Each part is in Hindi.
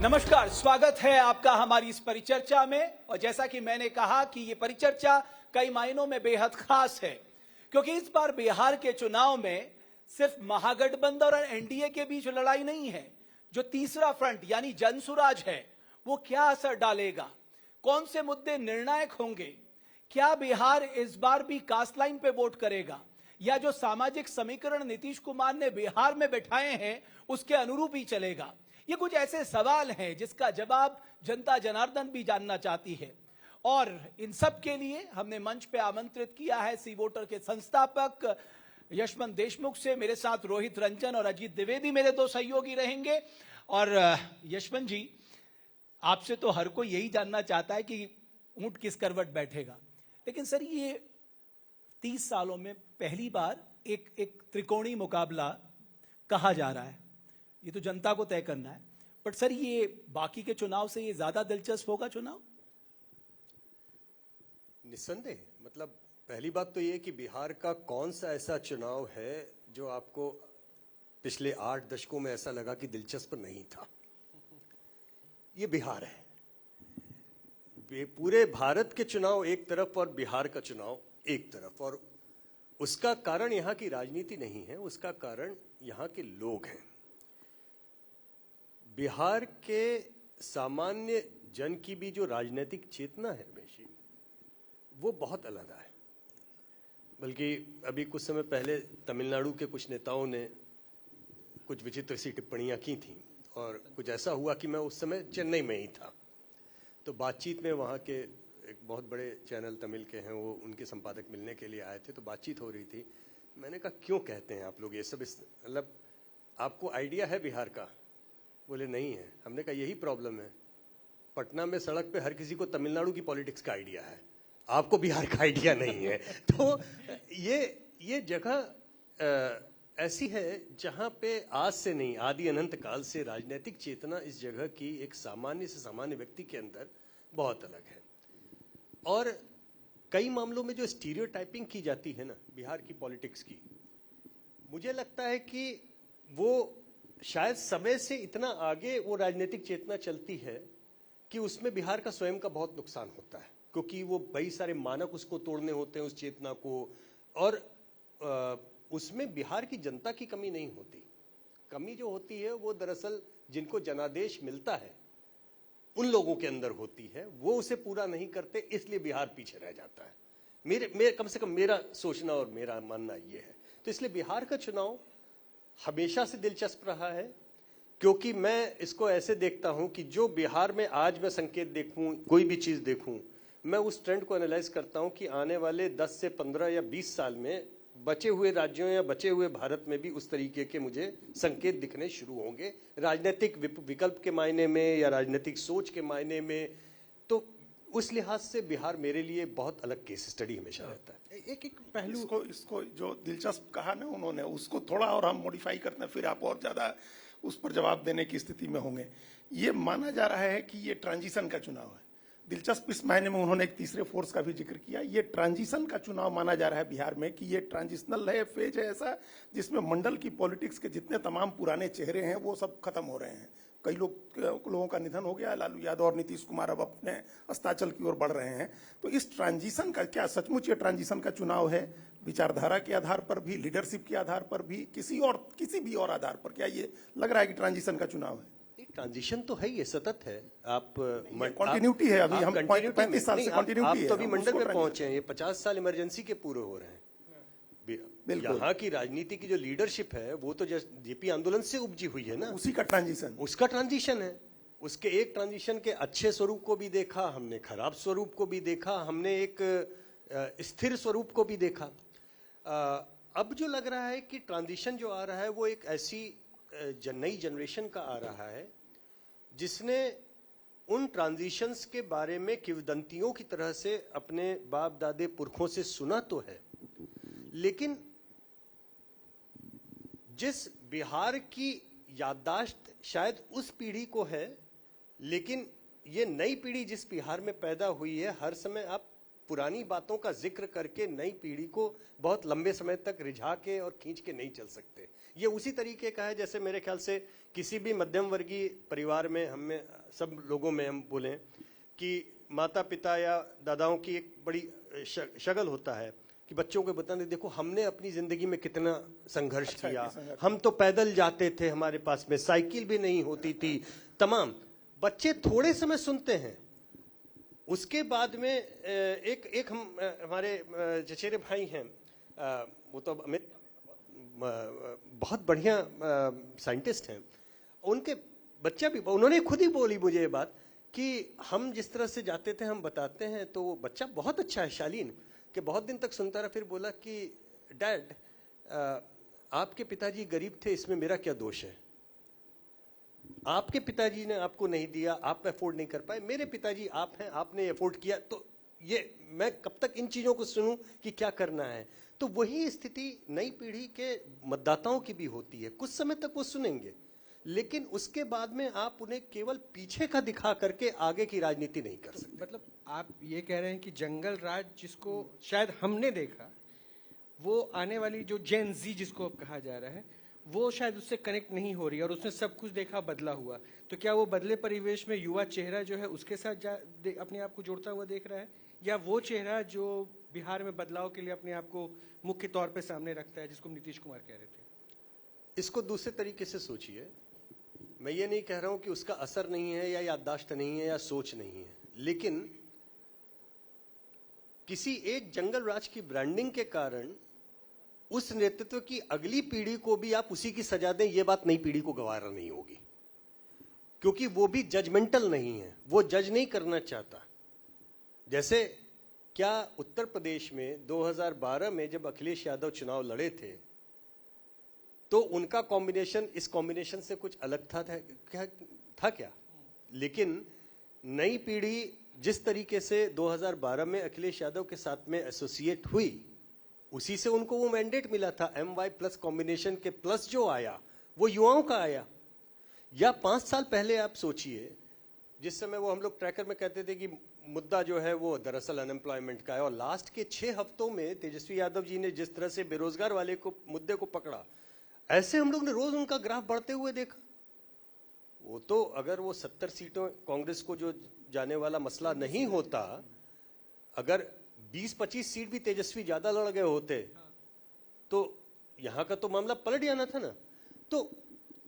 नमस्कार, स्वागत है आपका हमारी इस परिचर्चा में। और जैसा कि मैंने कहा कि ये परिचर्चा कई मायनों में बेहद खास है, क्योंकि इस बार बिहार के चुनाव में सिर्फ महागठबंधन और एनडीए के बीच लड़ाई नहीं है। जो तीसरा फ्रंट यानी जनसुराज है, वो क्या असर डालेगा, कौन से मुद्दे निर्णायक होंगे, क्या बिहार इस बार भी कास्ट लाइन पे वोट करेगा, या जो सामाजिक समीकरण नीतीश कुमार ने बिहार में बैठाए हैं उसके अनुरूप ही चलेगा। ये कुछ ऐसे सवाल हैं जिसका जवाब जनता जनार्दन भी जानना चाहती है। और इन सब के लिए हमने मंच पे आमंत्रित किया है सी वोटर के संस्थापक यशवंत देशमुख से। मेरे साथ रोहित रंजन और अजीत द्विवेदी मेरे दो सहयोगी रहेंगे। और यशवंत जी, आपसे तो हर कोई यही जानना चाहता है कि ऊंट किस करवट बैठेगा, लेकिन सर ये 30 सालों में पहली बार एक त्रिकोणीय मुकाबला कहा जा रहा है। ये तो जनता को तय करना है, बट सर ये बाकी के चुनाव से ये ज्यादा दिलचस्प होगा चुनाव? निस्संदेह। मतलब पहली बात तो ये कि बिहार का कौन सा ऐसा चुनाव है जो आपको पिछले 8 दशकों में ऐसा लगा कि दिलचस्प नहीं था। ये बिहार है। पूरे भारत के चुनाव एक तरफ और बिहार का चुनाव एक तरफ, और उसका कारण यहाँ की राजनीति नहीं है, उसका कारण यहाँ के लोग हैं। बिहार के सामान्य जन की भी जो राजनीतिक चेतना है बेशी, वो बहुत अलग है। बल्कि अभी कुछ समय पहले तमिलनाडु के कुछ नेताओं ने कुछ विचित्र सी टिप्पणियां की थी, और कुछ ऐसा हुआ कि मैं उस समय चेन्नई में ही था। तो बातचीत में वहाँ के एक बहुत बड़े चैनल तमिल के हैं, वो उनके संपादक मिलने के लिए आए थे, तो बातचीत हो रही थी। मैंने कहा क्यों कहते हैं आप लोग ये सब, मतलब आपको आइडिया है बिहार का? बोले नहीं है। हमने कहा यही प्रॉब्लम है, पटना में सड़क पे हर किसी को तमिलनाडु की पॉलिटिक्स का आइडिया है, आपको बिहार का आइडिया नहीं है। तो ये जगह ऐसी है जहां पे आज से नहीं, आदि अनंत काल से राजनीतिक चेतना इस जगह की एक सामान्य से सामान्य व्यक्ति के अंदर बहुत अलग है। और कई मामलों में जो स्टीरियोटाइपिंग की जाती है ना बिहार की पॉलिटिक्स की, मुझे लगता है कि वो शायद समय से इतना आगे वो राजनीतिक चेतना चलती है कि उसमें बिहार का स्वयं का बहुत नुकसान होता है, क्योंकि वो कई सारे मानक उसको तोड़ने होते हैं उस चेतना को। और उसमें बिहार की जनता की कमी नहीं होती। कमी जो होती है वो दरअसल जिनको जनादेश मिलता है उन लोगों के अंदर होती है, वो उसे पूरा नहीं करते, इसलिए बिहार पीछे रह जाता है। मेरे कम से कम मेरा सोचना और मेरा मानना ये है। तो इसलिए बिहार का चुनाव हमेशा से दिलचस्प रहा है, क्योंकि मैं इसको ऐसे देखता हूं कि जो बिहार में आज मैं संकेत देखूं, कोई भी चीज देखूं, मैं उस ट्रेंड को एनालाइज करता हूं कि आने वाले 10 से 15 या 20 साल में बचे हुए राज्यों या बचे हुए भारत में भी उस तरीके के मुझे संकेत दिखने शुरू होंगे, राजनीतिक विकल्प के मायने में या राजनीतिक सोच के मायने में। तो उस लिहाज से बिहार मेरे लिए बहुत अलग केस स्टडी हमेशा रहता है। एक पहलू इसको जो दिलचस्प कहा ना उन्होंने, उसको थोड़ा और हम मॉडिफाई करते हैं, फिर आप और ज्यादा उस पर जवाब देने की स्थिति में होंगे। ये माना जा रहा है कि ये ट्रांजिशन का चुनाव है। दिलचस्प इस मायने में उन्होंने एक तीसरे फोर्स का भी जिक्र किया। ये ट्रांजिशन का चुनाव माना जा रहा है बिहार में, कि ये ट्रांजिशनल है, फेज है ऐसा जिसमें मंडल की पॉलिटिक्स के जितने तमाम पुराने चेहरे हैं वो सब खत्म हो रहे हैं। कई लोगों का निधन हो गया, लालू यादव और नीतीश कुमार अब अपने अस्ताचल की ओर बढ़ रहे हैं। तो इस ट्रांजिशन का क्या सचमुच ये ट्रांजिशन का चुनाव है? विचारधारा के आधार पर भी, लीडरशिप के आधार पर भी, किसी भी और आधार पर क्या ये लग रहा है कि ट्रांजिशन का चुनाव है? ट्रांजिशन तो है, ये सतत है। आप कंटिन्यूटी है, अभी हम 35 साल से कंटिन्यूटी है। तो अभी मंडल में पहुंचे हैं, ये 50 साल इमरजेंसी के पूरे हो रहे हैं। यहाँ की राजनीति की जो लीडरशिप है वो तो जेपी आंदोलन से उपजी हुई है ना, उसी का ट्रांजिशन, उसका ट्रांजिशन है। उसके एक ट्रांजिशन के अच्छे स्वरूप को भी देखा हमने, खराब स्वरूप को भी देखा हमने, एक स्थिर स्वरूप को भी देखा। अब जो लग रहा है कि ट्रांजिशन जो आ रहा है वो एक ऐसी नई जनरेशन का आ रहा है जिसने उन ट्रांजिशंस के बारे में किंवदंतियों की तरह से अपने बाप दादे पुरखों से सुना तो है, लेकिन जिस बिहार की याददाश्त शायद उस पीढ़ी को है, लेकिन ये नई पीढ़ी जिस बिहार में पैदा हुई है, हर समय आप पुरानी बातों का जिक्र करके नई पीढ़ी को बहुत लंबे समय तक रिझा के और खींच के नहीं चल सकते। ये उसी तरीके का है जैसे मेरे ख्याल से किसी भी मध्यम वर्गीय परिवार में हमें सब लोगों में हम बोलें कि माता पिता या दादाओं की एक बड़ी शगल होता है कि बच्चों को बताने, देखो हमने अपनी जिंदगी में कितना संघर्ष किया, हम तो पैदल जाते थे, हमारे पास में साइकिल भी नहीं होती थी, तमाम। बच्चे थोड़े समय सुनते हैं, उसके बाद में एक हम हमारे चचेरे भाई हैं, वो तो अमित बहुत बढ़िया साइंटिस्ट हैं, उनके बच्चा भी, उन्होंने खुद ही बोली मुझे ये बात कि हम जिस तरह से जाते थे हम बताते हैं, तो वो बच्चा बहुत अच्छा है शालीन, कि बहुत दिन तक सुनता रहा, फिर बोला कि डैड आपके पिताजी गरीब थे, इसमें मेरा क्या दोष है? आपके पिताजी ने आपको नहीं दिया, आप अफोर्ड नहीं कर पाए, मेरे पिताजी आप हैं, आपने अफोर्ड किया, तो ये मैं कब तक इन चीजों को सुनूं कि क्या करना है? तो वही स्थिति नई पीढ़ी के मतदाताओं की भी होती है। कुछ समय तक वो सुनेंगे, लेकिन उसके बाद में आप उन्हें केवल पीछे का दिखा करके आगे की राजनीति नहीं कर सकते। मतलब आप ये कह रहे हैं कि जंगल राज जिसको शायद हमने देखा, वो आने वाली जो जेन जी जिसको अब कहा जा रहा है, वो शायद उससे कनेक्ट नहीं हो रही और उसने सब कुछ देखा बदला हुआ। तो क्या वो बदले परिवेश में युवा चेहरा जो है उसके साथ अपने आप को जोड़ता हुआ देख रहा है, या वो चेहरा जो बिहार में बदलाव के लिए अपने आप को मुख्य तौर पे सामने रखता है, जिसको नीतीश कुमार कह रहे थे? इसको दूसरे तरीके से सोचिए। मैं ये नहीं कह रहा हूं कि उसका असर नहीं है या याददाश्त नहीं है या सोच नहीं है, लेकिन किसी एक जंगल राज की ब्रांडिंग के कारण उस नेतृत्व की अगली पीढ़ी को भी आप उसी की सजा दें, ये बात नई पीढ़ी को गवारा नहीं होगी, क्योंकि वो भी जजमेंटल नहीं है, वो जज नहीं करना चाहता। जैसे क्या उत्तर प्रदेश में 2012 में जब अखिलेश यादव चुनाव लड़े थे, तो उनका कॉम्बिनेशन इस कॉम्बिनेशन से कुछ अलग था क्या? लेकिन नई पीढ़ी जिस तरीके से 2012 में अखिलेश यादव के साथ में एसोसिएट हुई, उसी से उनको वो मैंडेट मिला था। MY प्लस कॉम्बिनेशन के प्लस जो आया वो युवाओं का आया। या 5 साल पहले आप सोचिए, जिस समय वो हम लोग ट्रैकर में कहते थे कि मुद्दा जो है वो दरअसल अनएम्प्लॉयमेंट का है, और लास्ट के 6 हफ्तों में तेजस्वी यादव जी ने जिस तरह से बेरोजगार वाले को मुद्दे को पकड़ा, ऐसे हम लोग ने रोज उनका ग्राफ बढ़ते हुए देखा। वो तो अगर वो 70 सीटों कांग्रेस को जो जाने वाला मसला नहीं होता, अगर 20-25 सीट भी तेजस्वी ज्यादा लड़ गए होते, तो यहां का तो मामला पलट जाना था ना। तो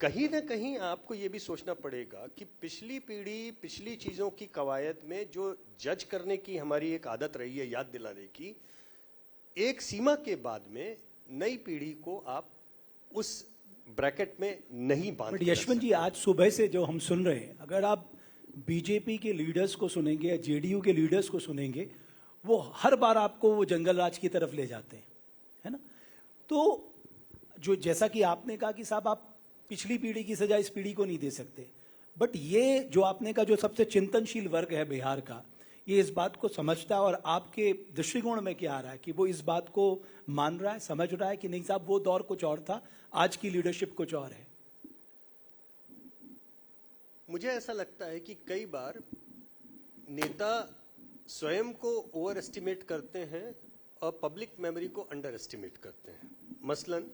कहीं ना कहीं आपको ये भी सोचना पड़ेगा कि पिछली पीढ़ी पिछली चीजों की कवायद में जो जज करने की हमारी एक आदत रही है, याद दिलाने की, एक सीमा के बाद में नई पीढ़ी को आप उस ब्रैकेट में नहीं बांध। बट यशवंत जी, आज सुबह से जो हम सुन रहे हैं, अगर आप बीजेपी के लीडर्स को सुनेंगे या जेडीयू के लीडर्स को सुनेंगे, वो हर बार आपको वो जंगल राज की तरफ ले जाते हैं, है ना? तो जो जैसा कि आपने कहा कि साहब आप पिछली पीढ़ी की सजा इस पीढ़ी को नहीं दे सकते, बट ये जो आपने कहा जो सबसे चिंतनशील वर्ग है बिहार का, ये इस बात को समझता है, और आपके दृष्टिकोण में क्या आ रहा है कि वो इस बात को मान रहा है, समझ रहा है कि नहीं साहब वो दौर कुछ और था, आज की लीडरशिप कुछ और है? मुझे ऐसा लगता है कि कई बार नेता स्वयं को ओवर एस्टिमेट करते हैं और पब्लिक मेमोरी को अंडर एस्टिमेट करते हैं। मसलन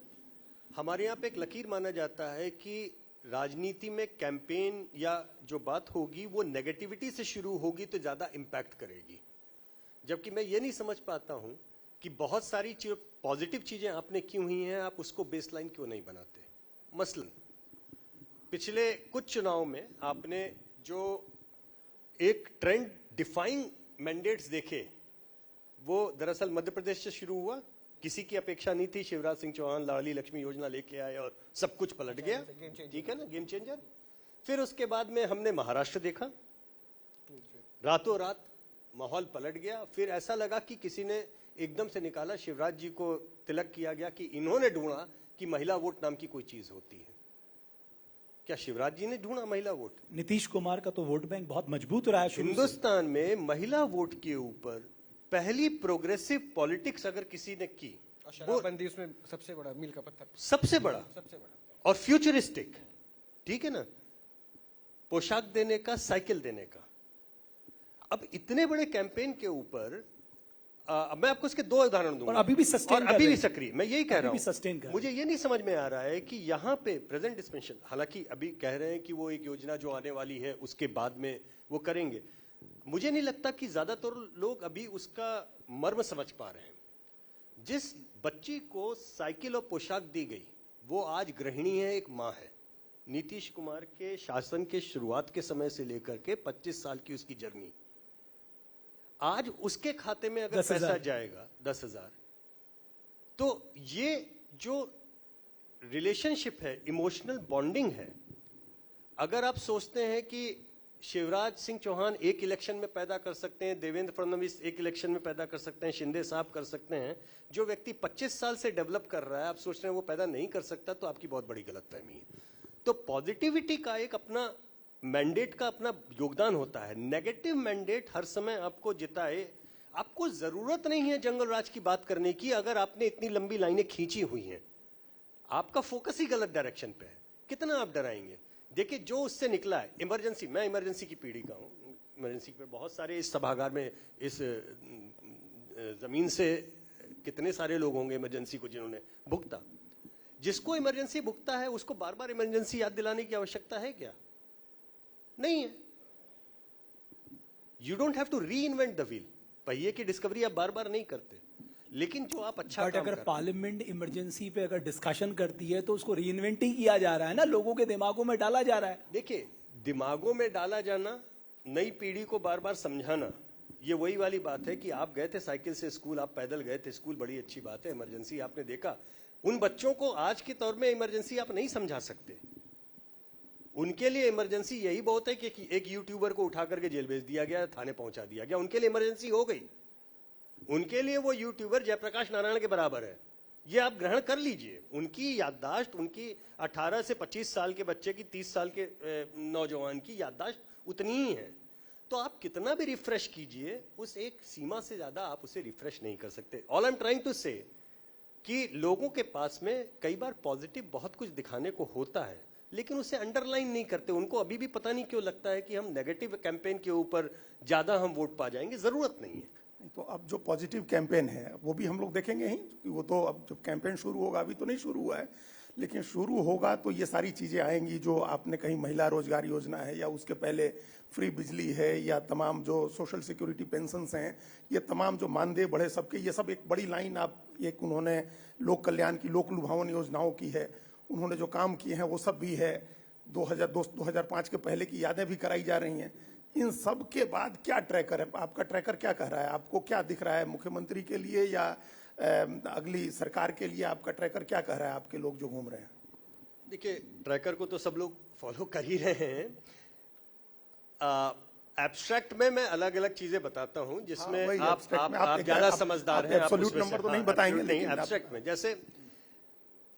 हमारे यहाँ पे एक लकीर माना जाता है कि राजनीति में कैंपेन या जो बात होगी वो नेगेटिविटी से शुरू होगी तो ज्यादा इंपैक्ट करेगी, जबकि मैं ये नहीं समझ पाता हूं कि बहुत सारी पॉजिटिव चीजें आपने की हुई हैं, आप उसको बेसलाइन क्यों नहीं बनाते। मसलन पिछले कुछ चुनाव में आपने जो एक ट्रेंड डिफाइंग मैंडेट्स देखे, वो दरअसल मध्य प्रदेश से शुरू हुआ। किसी की अपेक्षा नहीं थी, शिवराज सिंह चौहान लाडली लक्ष्मी योजना लेके आए और सब कुछ पलट गया, ठीक है ना, गेम चेंजर। फिर उसके बाद में हमने महाराष्ट्र देखा, रातों रात माहौल पलट गया। फिर ऐसा लगा कि किसी ने एकदम से निकाला, शिवराज जी को तिलक किया गया कि इन्होंने ढूंढा कि महिला वोट नाम की कोई चीज होती है। क्या शिवराज जी ने ढूंढा महिला वोट? नीतीश कुमार का तो वोट बैंक बहुत मजबूत रहा है हिंदुस्तान में महिला वोट के ऊपर पहली प्रोग्रेसिव पॉलिटिक्स अगर किसी ने की, शराबबंदी उसमें सबसे बड़ा मील का पत्थर, सबसे बड़ा और फ्यूचरिस्टिक, ठीक है ना, पोशाक देने का, साइकिल देने का। अब इतने बड़े कैंपेन के ऊपर मैं आपको इसके दो उदाहरण दूंगा। और अभी भी sustain और कर अभी रहे भी हैं। सक्रिय, मैं यही कह अभी रहा भी हूं। sustain कर रहे हैं। मुझे ये नहीं समझ में आ रहा है कि यहाँ पे प्रेजेंट डिस्पेंशन, हालांकि अभी कह रहे हैं कि वो एक योजना जो आने वाली है उसके बाद में वो करेंगे। मुझे नहीं लगता कि ज्यादातर लोग अभी उसका मर्म समझ पा रहे हैं। जिस बच्ची को साइकिल और पोशाक दी गई वो आज गृहिणी है, एक माँ है। नीतीश कुमार के शासन के शुरुआत के समय से लेकर के 25 साल की उसकी जर्नी, आज उसके खाते में अगर 10,000 पैसा जाएगा 10,000, तो ये जो रिलेशनशिप है, इमोशनल बॉन्डिंग है। अगर आप सोचते हैं कि शिवराज सिंह चौहान एक इलेक्शन में पैदा कर सकते हैं, देवेंद्र फडणवीस एक इलेक्शन में पैदा कर सकते हैं, शिंदे साहब कर सकते हैं, जो व्यक्ति 25 साल से डेवलप कर रहा है आप सोच रहे हैं वो पैदा नहीं कर सकता, तो आपकी बहुत बड़ी गलतफहमी है। तो पॉजिटिविटी का एक अपना मैंडेट का अपना योगदान होता है। नेगेटिव मैंडेट हर समय आपको जिताए, आपको जरूरत नहीं है जंगल राज की बात करने की। अगर आपने इतनी लंबी लाइनें खींची हुई हैं, आपका फोकस ही गलत डायरेक्शन पे है, कितना आप डराएंगे। देखिए जो उससे निकला है इमरजेंसी, मैं इमरजेंसी की पीढ़ी का हूं, इमरजेंसी पे बहुत सारे इस सभागार में, इस जमीन से कितने सारे लोग होंगे इमरजेंसी को जिन्होंने भुगता। जिसको इमरजेंसी भुगता है उसको बार बार इमरजेंसी याद दिलाने की आवश्यकता है क्या? नहीं है। You don't have to reinvent the wheel. पहिए की डिस्कवरी आप बार बार नहीं करते, लेकिन जो आप अच्छा बट काम अगर कर- पार्लियामेंट इमरजेंसी पे अगर डिस्कशन करती है तो उसको रीइन्वेंट ही किया जा रहा है ना, लोगों के दिमागों में डाला जा रहा है। देखिए, दिमागों में डाला जाना, नई पीढ़ी को बार बार समझाना, ये वही वाली बात है कि आप गए थे साइकिल से स्कूल, आप पैदल गए थे स्कूल, बड़ी अच्छी बात है। इमरजेंसी आपने देखा, उन बच्चों को आज के तौर में इमरजेंसी आप नहीं समझा सकते। उनके लिए इमरजेंसी यही बहुत है कि एक यूट्यूबर को उठा करके जेल भेज दिया गया, थाने पहुंचा दिया गया, उनके लिए इमरजेंसी हो गई। उनके लिए वो यूट्यूबर जयप्रकाश नारायण के बराबर है, ये आप ग्रहण कर लीजिए। उनकी याददाश्त, उनकी 18 से 25 साल के बच्चे की 30 साल के नौजवान की याददाश्त उतनी ही है। तो आप कितना भी रिफ्रेश कीजिए, उस एक सीमा से ज्यादा आप उसे रिफ्रेश नहीं कर सकते। All I am trying to say कि लोगों के पास में कई बार पॉजिटिव बहुत कुछ दिखाने को होता है, लेकिन उसे अंडरलाइन नहीं करते। उनको अभी भी पता नहीं क्यों लगता है कि हम नेगेटिव कैंपेन के ऊपर ज्यादा हम वोट पा जाएंगे। जरूरत नहीं है। तो अब जो पॉजिटिव कैंपेन है वो भी हम लोग देखेंगे ही, क्योंकि वो तो अब जब कैंपेन शुरू होगा, अभी तो नहीं शुरू हुआ है, लेकिन शुरू होगा तो ये सारी चीजें आएंगी जो आपने कहीं महिला रोजगार योजना है, या उसके पहले फ्री बिजली है, या तमाम जो सोशल सिक्योरिटी पेंशन्स हैं, ये तमाम जो मानदेय बढ़े सबके, ये सब एक बड़ी लाइन आप एक उन्होंने लोक कल्याण की, लोक लुभावन योजनाओं की है, उन्होंने जो काम किए हैं वो सब भी है। 2002-2005 के पहले की यादें भी कराई जा रही हैं। इन सब के बाद क्या ट्रैकर है, आपका ट्रैकर क्या कह रहा है, आपको क्या दिख रहा है मुख्यमंत्री के लिए या अगली सरकार के लिए? आपका ट्रैकर क्या कह रहा है, आपके लोग जो घूम रहे हैं? देखिए, ट्रैकर को तो सब लोग फॉलो कर ही रहे हैं। एब्स्ट्रैक्ट में मैं अलग अलग चीजें बताता हूं जिसमें वही आप abstract में आप एक- ज्यादा आप- समझदार आप हैं। absolute उसमें number से- तो नहीं हाँ, बताएंगे, absolute नहीं, लेकिन आप- एब्स्ट्रैक्ट में जैसे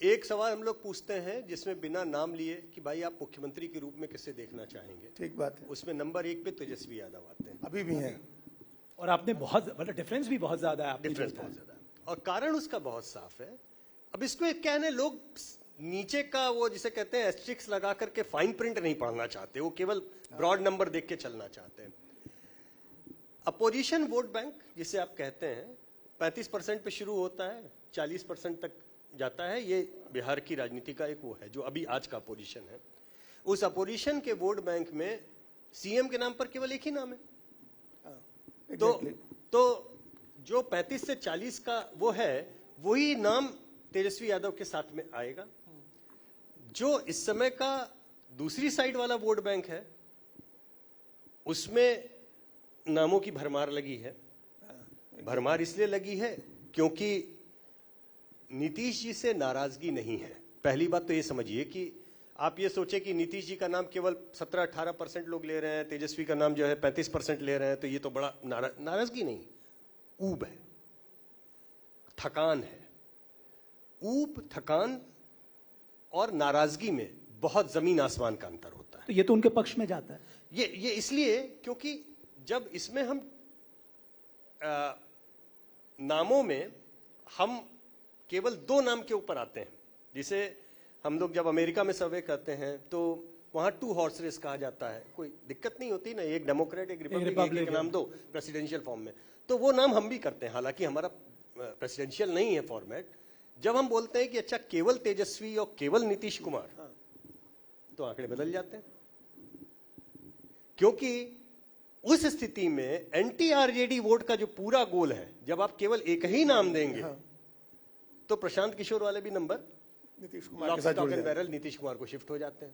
एक सवाल हम लोग पूछते हैं जिसमें बिना नाम लिए कि भाई आप मुख्यमंत्री के रूप में किसे देखना चाहेंगे, ठीक बात है, उसमें नंबर 1 पे तेजस्वी यादव आते हैं। अभी भी हैं। और आपने बहुत मतलब डिफरेंस भी बहुत ज्यादा है, आपने जो डिफरेंस बताया। बहुत ज्यादा है और कारण उसका बहुत साफ है। अब इसको एक क्या है ना, लोग नीचे का वो जिसे कहते हैं एस्ट्रिक्स लगा करके फाइन प्रिंट नहीं पढ़ना चाहते, वो केवल ब्रॉड नंबर देख के चलना चाहते हैं। अपोजिशन वोट बैंक जिसे आप कहते हैं 35% पे शुरू होता है, 40% तक जाता है। ये बिहार की राजनीति का एक वो है जो अभी आज का अपोजिशन है। उस अपोजिशन के वोट बैंक में सीएम के नाम पर केवल एक ही नाम है। तो जो 35 से 40 का वो है, वही नाम तेजस्वी यादव के साथ में आएगा। जो इस समय का दूसरी साइड वाला वोट बैंक है, उसमें नामों की भरमार लगी है। भरमार इसलिए लगी है क्योंकि नीतीश जी से नाराजगी नहीं है। पहली बात तो ये समझिए कि आप ये सोचे कि नीतीश जी का नाम केवल 17-18% लोग ले रहे हैं, तेजस्वी का नाम जो है 35% ले रहे हैं, तो ये तो बड़ा नाराजगी नहीं, ऊब है, थकान है। ऊब, थकान और नाराजगी में बहुत जमीन आसमान का अंतर होता है। तो ये तो उनके पक्ष में जाता है। ये इसलिए क्योंकि जब इसमें हम नामों में हम केवल 2 नाम के ऊपर आते हैं, जिसे हम लोग जब अमेरिका में सर्वे करते हैं तो वहां 2 हॉर्स रेस कहा जाता है, कोई दिक्कत नहीं होती ना, एक डेमोक्रेट एक रिपब्लिक, एक नाम दो प्रेसिडेंशियल फॉर्म में। तो वो नाम हम भी करते हैं, हालांकि हमारा प्रेसिडेंशियल नहीं है फॉर्मेट। जब हम बोलते हैं कि अच्छा केवल तेजस्वी और केवल नीतीश कुमार, तो आंकड़े बदल जाते हैं, क्योंकि उस स्थिति में एंटी आरजेडी वोट का जो पूरा गोल है, जब आप केवल एक ही नाम देंगे तो प्रशांत किशोर वाले भी नंबर नीतीश कुमार के साथ जुड़ जाएंगे। बैरल नीतीश कुमार को शिफ्ट हो जाते हैं।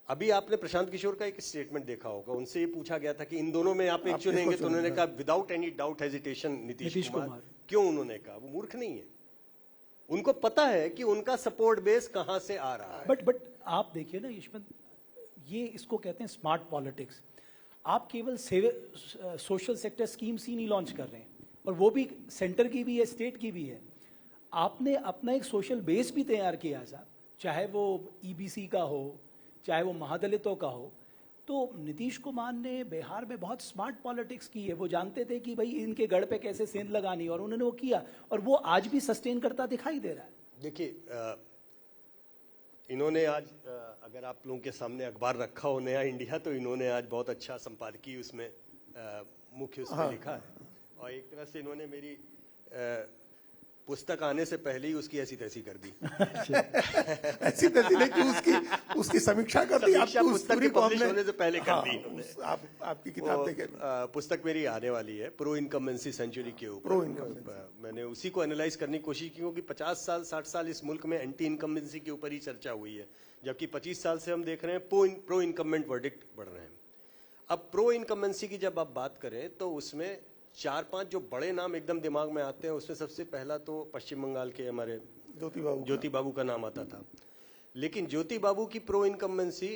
अभी आपने प्रशांत किशोर का एक स्टेटमेंट देखा होगा, उनसे ये पूछा गया था कि इन दोनों में आप एक चुनेंगे, तो उन्होंने कहा without any doubt hesitation Nitish Kumar. क्यों उन्होंने कहा? वो मूर्ख नहीं है, उनको पता है कि उनका सपोर्ट बेस कहां से आ रहा है। बट आप देखिए ना यशवंत, ये इसको कहते हैं स्मार्ट पॉलिटिक्स। आप केवल सोशल सेक्टर स्कीम्स ही नहीं लॉन्च कर रहे हैं, और वो भी सेंटर की भी है, स्टेट की भी है। आपने अपना एक सोशल बेस भी तैयार किया साहब, चाहे वो ईबीसी का हो, चाहे वो महादलितों का हो। तो नीतीश कुमार ने बिहार में बहुत स्मार्ट पॉलिटिक्स की है। वो जानते थे कि भाई इनके गढ़ पे कैसे सेंध लगानी, और उन्होंने वो किया, और वो आज भी सस्टेन करता दिखाई दे रहा है। देखिए, इन्होंने आज अगर आप लोगों के सामने अखबार रखा हो नया इंडिया, तो इन्होंने आज बहुत अच्छा संपादकीय उसमें मुख्य उसमें लिखा है, और एक तरह से इन्होंने मेरी पुस्तक आने से पहले ही उसकी ऐसी तैसी कर दी। ऐसी तैसी नहीं कि उसकी समीक्षा कर दी। समीक्षा पुस्तक के पब्लिश होने से पहले कर दी इन्होंने। आपकी किताब देखे, पुस्तक मेरी आने वाली है प्रो इनकम्बेंसी सेंचुरी के ऊपर। प्रो इनकम्बेंसी मैंने उसी को एनालाइज करने की कोशिश की, क्योंकि 50 साल 60 साल इस मुल्क में एंटी इनकम्बेंसी के ऊपर ही चर्चा हुई है, जबकि 25 साल से हम देख रहे हैं प्रो इनकम्बेंट वर्डिक्ट बढ़ रहे हैं। अब प्रो इनकम्बेंसी की जब आप बात करें, तो उसमें 4-5 जो बड़े नाम एकदम दिमाग में आते हैं। उसमें सबसे पहला तो पश्चिम बंगाल के हमारे ज्योति बाबू का नाम आता था। लेकिन ज्योति बाबू की प्रो इनकम्बेंसी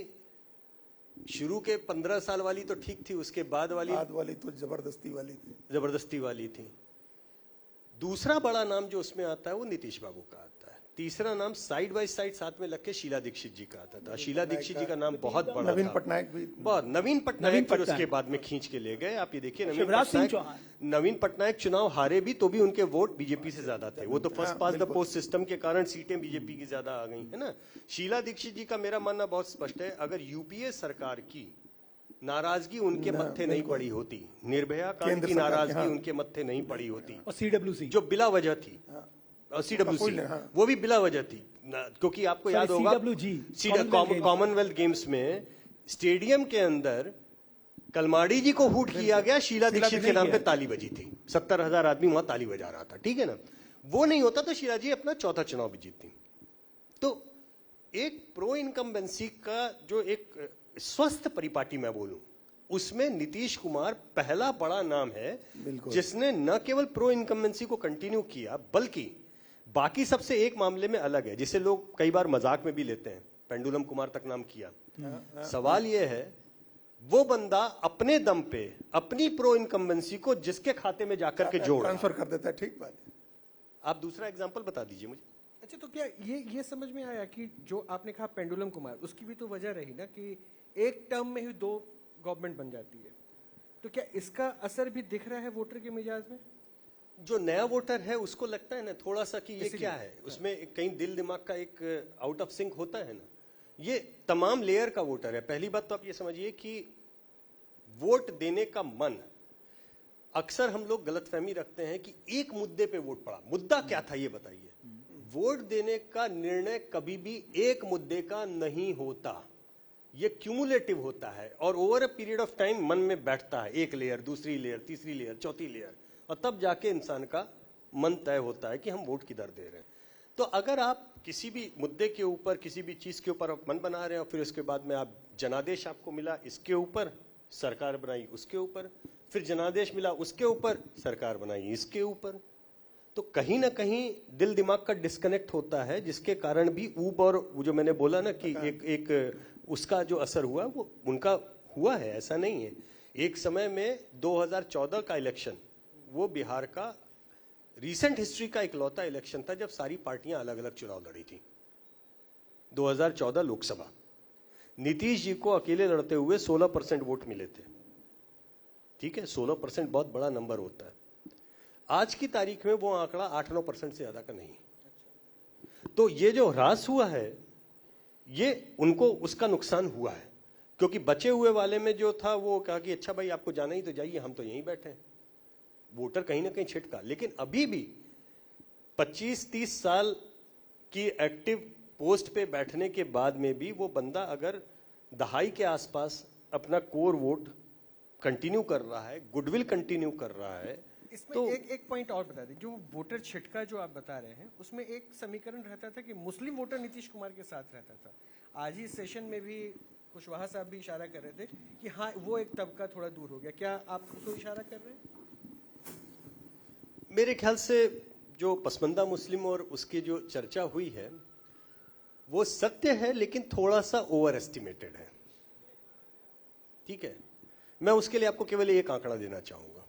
शुरू के 15 साल वाली तो ठीक थी, उसके बाद वाली तो जबरदस्ती वाली थी। दूसरा बड़ा नाम जो उसमें आता है वो नीतीश बाबू का आता है। तीसरा नाम साइड बाय साइड साथ में लग के शीला दीक्षित जी का आता था। शीला दीक्षित जी का नाम बहुत बड़ा था। नवीन पटनायक भी बहुत, नवीन पटनायक फिर उसके बाद में खींच के ले गए। आप ये देखिए, नवीन पटनायक चुनाव हारे भी, तो भी उनके वोट बीजेपी से ज्यादा थे। वो तो first pass the post system के कारण सीटें बीजेपी की ज्यादा आ गई है ना। शीला दीक्षित जी का मेरा मानना बहुत स्पष्ट है, अगर यूपीए सरकार की नाराजगी उनके मत्थे नहीं पड़ी होती, निर्भया कांड की नाराजगी उनके मत्थे नहीं पड़ी होती, और सीडब्ल्यूसी जो बिला वजह थी, और सीडब्ल्यूसी वो भी बिला वजह थी, क्योंकि आपको याद होगा कॉमनवेल्थ गेम्स में स्टेडियम के अंदर कलमाड़ी जी को हूट किया गया, शीला दीक्षित के नाम पे ताली बजी थी। 70,000 आदमी वहां ताली बजा रहा था, ठीक है ना। वो नहीं होता तो शीला जी अपना चौथा चुनाव भी जीतती। तो एक प्रो इनकम्बेंसी का जो एक स्वस्थ परिपाटी मैं बोलूं, उसमें नीतीश कुमार पहला बड़ा नाम है जिसने न केवल प्रो इनकम्बेंसी को कंटिन्यू किया, बल्कि बाकी सबसे एक मामले में अलग है, जिसे लोग कई बार मजाक में भी लेते हैं, पेंडुलम कुमार तक नाम किया। सवाल यह है, वो बंदा अपने दम पे अपनी प्रो इनकम्बेंसी को जिसके खाते में जाकर के जोड़ ट्रांसफर कर देता है। ठीक बात है। आप दूसरा एग्जांपल बता दीजिए मुझे। अच्छा, तो क्या ये समझ में आया कि जो आपने कहा पेंडुलम कुमार, उसकी भी तो वजह रही ना कि एक टर्म में ही 2 गवर्नमेंट बन जाती है। तो क्या इसका असर भी दिख रहा है वोटर के मिजाज में? जो नया वोटर है उसको लगता है ना थोड़ा सा कि ये क्या है, उसमें कहीं दिल दिमाग का एक आउट ऑफ सिंक होता है ना। ये तमाम लेयर का वोटर है। पहली बात तो आप ये समझिए कि वोट देने का मन, अक्सर हम लोग गलतफहमी रखते हैं कि एक मुद्दे पे वोट पड़ा। मुद्दा क्या था ये बताइए। वोट देने का निर्णय कभी भी एक मुद्दे का नहीं होता, ये क्यूमुलेटिव होता है और over a period of time मन में बैठता है। एक लेयर, दूसरी लेयर, तीसरी लेयर, चौथी लेयर, और तब जाके इंसान का मन तय होता है कि हम वोट किधर दे रहे हैं। तो अगर आप किसी भी मुद्दे के ऊपर, किसी भी चीज के ऊपर मन बना रहे हैं और फिर उसके बाद में आप जनादेश आपको मिला इसके ऊपर, सरकार बनाई उसके ऊपर, फिर जनादेश मिला उसके ऊपर, सरकार बनाई इसके ऊपर, तो कहीं ना कहीं दिल दिमाग का डिस्कनेक्ट होता है, जिसके कारण भी ऊब और वो जो मैंने बोला ना कि एक उसका जो असर हुआ वो उनका हुआ है, ऐसा नहीं है। एक समय में 2014 का इलेक्शन वो बिहार का रीसेंट हिस्ट्री का इकलौता इलेक्शन था जब सारी पार्टियां अलग अलग चुनाव लड़ी थी। 2014 लोकसभा, नीतीश जी को अकेले लड़ते हुए 16% वोट मिले थे। ठीक है, 16% बहुत बड़ा नंबर होता है। आज की तारीख में वो आंकड़ा 8-9% से ज्यादा का नहीं। तो ये जो ह्रास हुआ है ये उनको उसका नुकसान हुआ है, क्योंकि बचे हुए वाले में जो था वो कहा कि अच्छा भाई आपको जाना ही तो जाइए, हम तो यहीं बैठे हैं। वोटर कहीं ना कहीं छिटका, लेकिन अभी भी 25-30 साल की एक्टिव पोस्ट पे बैठने के बाद में भी वो बंदा अगर दहाई के आसपास अपना कोर वोट कंटिन्यू कर रहा है, गुडविल कंटिन्यू कर रहा है, इसमें तो एक पॉइंट और बता दें, जो वोटर छिटका जो आप बता रहे हैं उसमें एक समीकरण रहता था कि मुस्लिम वोटर नीतीश कुमार के साथ रहता था। आज ही सेशन में भी कुशवाहा साहब भी इशारा कर रहे थे कि हाँ वो एक तबका थोड़ा दूर हो गया। क्या आप उसको इशारा कर रहे हैं? मेरे ख्याल से जो पसमंदा मुस्लिम और उसकी जो चर्चा हुई है वो सत्य है, लेकिन थोड़ा सा ओवर एस्टिमेटेड है। ठीक है, मैं उसके लिए आपको केवल एक आंकड़ा देना चाहूंगा।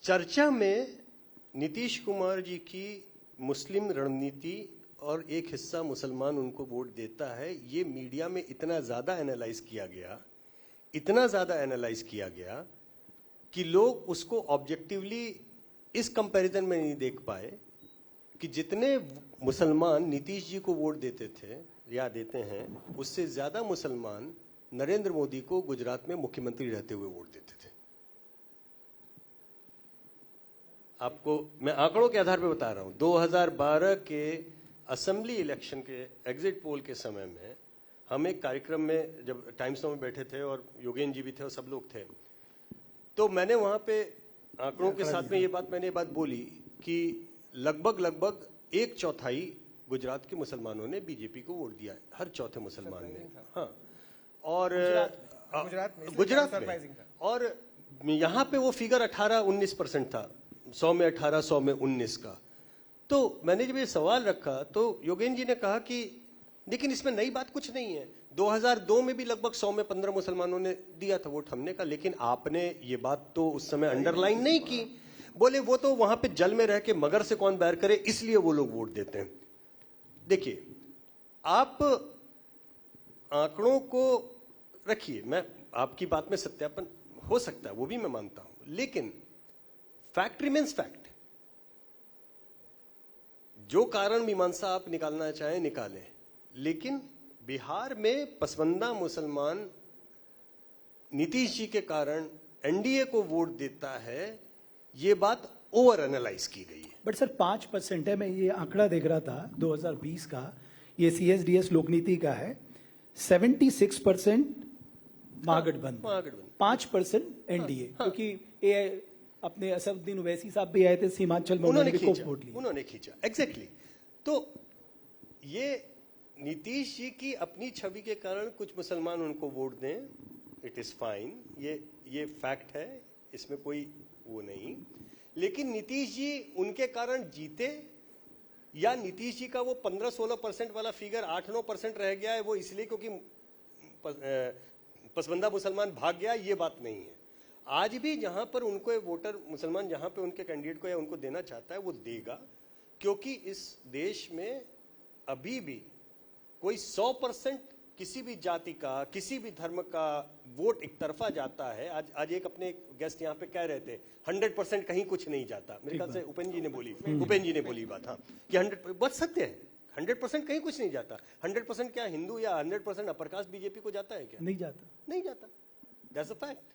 चर्चा में नीतीश कुमार जी की मुस्लिम रणनीति और एक हिस्सा मुसलमान उनको वोट देता है, ये मीडिया में इतना ज्यादा एनालाइज किया गया, इतना ज्यादा एनालाइज किया गया कि लोग उसको ऑब्जेक्टिवली इस कंपैरिजन में नहीं देख पाए कि जितने मुसलमान नीतीश जी को वोट देते थे या देते हैं, उससे ज्यादा मुसलमान नरेंद्र मोदी को गुजरात में मुख्यमंत्री रहते हुए वोट देते थे। आपको मैं आंकड़ों के आधार पर बता रहा हूं। 2012 के असेंबली इलेक्शन के एग्जिट पोल के समय में हम एक कार्यक्रम में जब टाइम्स में बैठे थे और योगेंद्र जी भी थे और सब लोग थे, तो मैंने वहां पे आंकड़ों के साथ में ये बात बोली कि लगभग 1/4 गुजरात के मुसलमानों ने बीजेपी को वोट दिया, हर चौथे मुसलमान ने। हाँ, और गुजरात में और यहाँ पे वो फिगर 18-19% था, 100 में 18, 100 में 19 का। तो मैंने जब ये सवाल रखा तो योगेंद्र जी ने कहा कि लेकिन इसमें नई बात कुछ नहीं है, 2002 में भी लगभग 100 में 15 मुसलमानों ने दिया था वोट। हमने कहा लेकिन आपने ये बात तो उस समय अंडरलाइन नहीं की। बोले वो तो वहां पे जल में रह के मगर से कौन बैर करे, इसलिए वो लोग वोट देते हैं। देखिए, आप आंकड़ों को रखिए, मैं आपकी बात में सत्यापन हो सकता है, वो भी मैं मानता हूं, लेकिन फैक्ट रिमेन्स फैक्ट। जो कारण मीमांसा आप निकालना चाहें निकालें, लेकिन बिहार में पसमंदा मुसलमान नीतीश जी के कारण एनडीए को वोट देता है, ये बात ओवर एनालाइज की गई है। बट सर 5% है। मैं ये आंकड़ा देख रहा था 2020 का, ये CSDS लोकनीति का है। 76% महागठबंधन, 5% एनडीए, क्योंकि ये अपने असदुद्दीन ओवैसी साहब भी आए थे सीमांचल में, उन्होंने भी वोट लिया, उन्होंने खींचा। एग्जैक्टली। तो ये नीतीश जी की अपनी छवि के कारण कुछ मुसलमान उनको वोट दें, इट इज फाइन, ये फैक्ट है, इसमें कोई वो नहीं। लेकिन नीतीश जी उनके कारण जीते या नीतीश जी का वो 15-16% वाला फिगर 8-9% रह गया है, वो इसलिए क्योंकि पसमंदा मुसलमान भाग गया, ये बात नहीं है। आज भी जहां पर उनको वोटर मुसलमान जहां पे उनके कैंडिडेट को या उनको देना चाहता है वो देगा, क्योंकि इस देश में अभी भी कोई 100% किसी भी जाति का, किसी भी धर्म का वोट एक तरफा जाता है। आज एक अपने गेस्ट यहाँ पे कह रहे थे 100% कहीं कुछ नहीं जाता। मेरे ख्याल से उपेंद्र जी ने बोली बात, हाँ, कि 100 बात सत्य है, 100% कहीं कुछ नहीं जाता। 100% क्या हिंदू या 100% अपर कास्ट बीजेपी को जाता है क्या? नहीं जाता। That's a fact.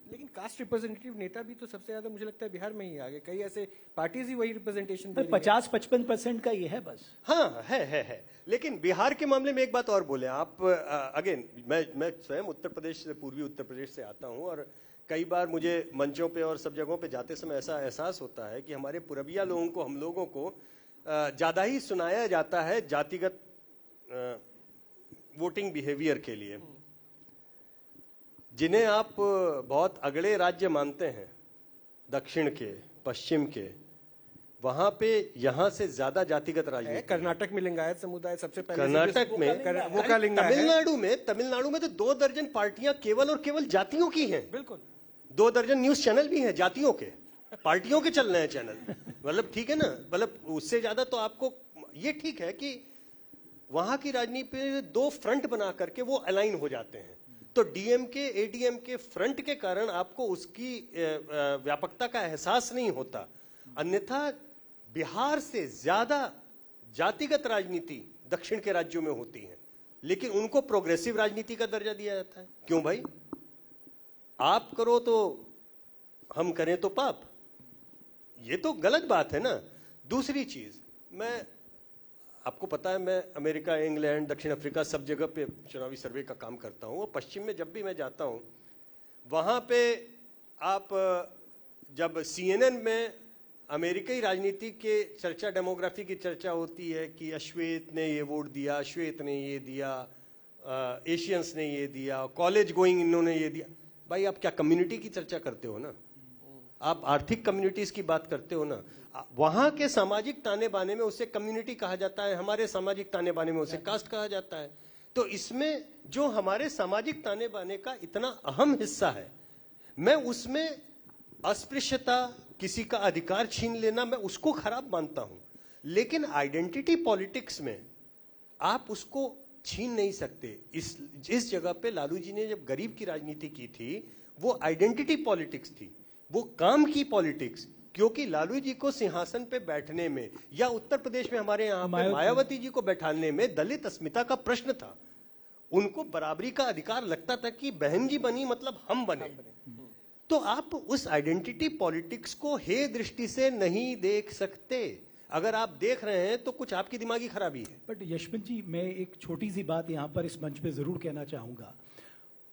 लेकिन कास्ट रिप्रेजेंटेटिव नेता भी तो सबसे ज्यादा मुझे लगता है बिहार में ही आ गए। कई ऐसे पार्टीज ही वही रिप्रेजेंटेशन दे रही है। 50-55% का ये है बस। हाँ, है। लेकिन बिहार के मामले में एक बात और बोले आप। अगेन मैं स्वयं उत्तर प्रदेश से, पूर्वी उत्तर प्रदेश से आता हूं, और कई बार मुझे मंचों पे और सब जगहों पे जाते समय ऐसा एहसास होता है कि हमारे पूर्विया लोगों को, हम लोगों को ज्यादा ही सुनाया जाता है जातिगत वोटिंग बिहेवियर के लिए। जिन्हें आप बहुत अगले राज्य मानते हैं, दक्षिण के, पश्चिम के, वहां पे यहां से ज्यादा जातिगत राजनीति। कर्नाटक में लिंगायत समुदाय सबसे पहले, कर्नाटक में वो का लिंगायत, तमिलनाडु में तो 2 दर्जन पार्टियां केवल और केवल जातियों की हैं। बिल्कुल 2 दर्जन न्यूज चैनल भी हैं जातियों के, पार्टियों के चल रहे हैं चैनल। मतलब ठीक है ना, मतलब उससे ज्यादा तो आपको ये ठीक है कि वहां की राजनीति पे 2 फ्रंट बना करके वो अलाइन हो जाते हैं। तो डीएमके एडीएमके फ्रंट के कारण आपको उसकी व्यापकता का एहसास नहीं होता। अन्यथा बिहार से ज्यादा जातिगत राजनीति दक्षिण के राज्यों में होती है, लेकिन उनको प्रोग्रेसिव राजनीति का दर्जा दिया जाता है। क्यों भाई? आप करो तो हम करें तो पाप, ये तो गलत बात है ना। दूसरी चीज, मैं आपको पता है मैं अमेरिका, इंग्लैंड, दक्षिण अफ्रीका सब जगह पे चुनावी सर्वे का काम करता हूं, और पश्चिम में जब भी मैं जाता हूं वहां पे आप जब CNN में अमेरिकी राजनीति के चर्चा, डेमोग्राफी की चर्चा होती है कि अश्वेत ने ये वोट दिया, श्वेत ने ये दिया, एशियंस ने ये दिया, कॉलेज गोइंग इन्होंने ये दिया, भाई आप क्या कम्युनिटी की चर्चा करते हो ना, आप आर्थिक कम्युनिटीज की बात करते हो ना। वहां के सामाजिक ताने बाने में उसे कम्युनिटी कहा जाता है, हमारे सामाजिक ताने बाने में उसे कास्ट कहा जाता है। तो इसमें जो हमारे सामाजिक ताने बाने का इतना अहम हिस्सा है, मैं उसमें अस्पृश्यता, किसी का अधिकार छीन लेना, मैं उसको खराब मानता हूं। लेकिन आइडेंटिटी पॉलिटिक्स में आप उसको छीन नहीं सकते। इस जगह पे लालू जी ने जब गरीब की राजनीति की थी, वो आइडेंटिटी पॉलिटिक्स थी, वो काम की पॉलिटिक्स। क्योंकि लालू जी को सिंहासन पे बैठने में, या उत्तर प्रदेश में हमारे यहाँ पे मायावती जी को बैठाने में दलित अस्मिता का प्रश्न था। उनको बराबरी का अधिकार लगता था कि बहन जी बनी मतलब हम बने। तो आप उस आइडेंटिटी पॉलिटिक्स को हे दृष्टि से नहीं देख सकते। अगर आप देख रहे हैं तो कुछ आपकी दिमागी खराबी है। बट यशवंत जी, मैं एक छोटी सी बात यहाँ पर इस मंच पे जरूर कहना चाहूंगा,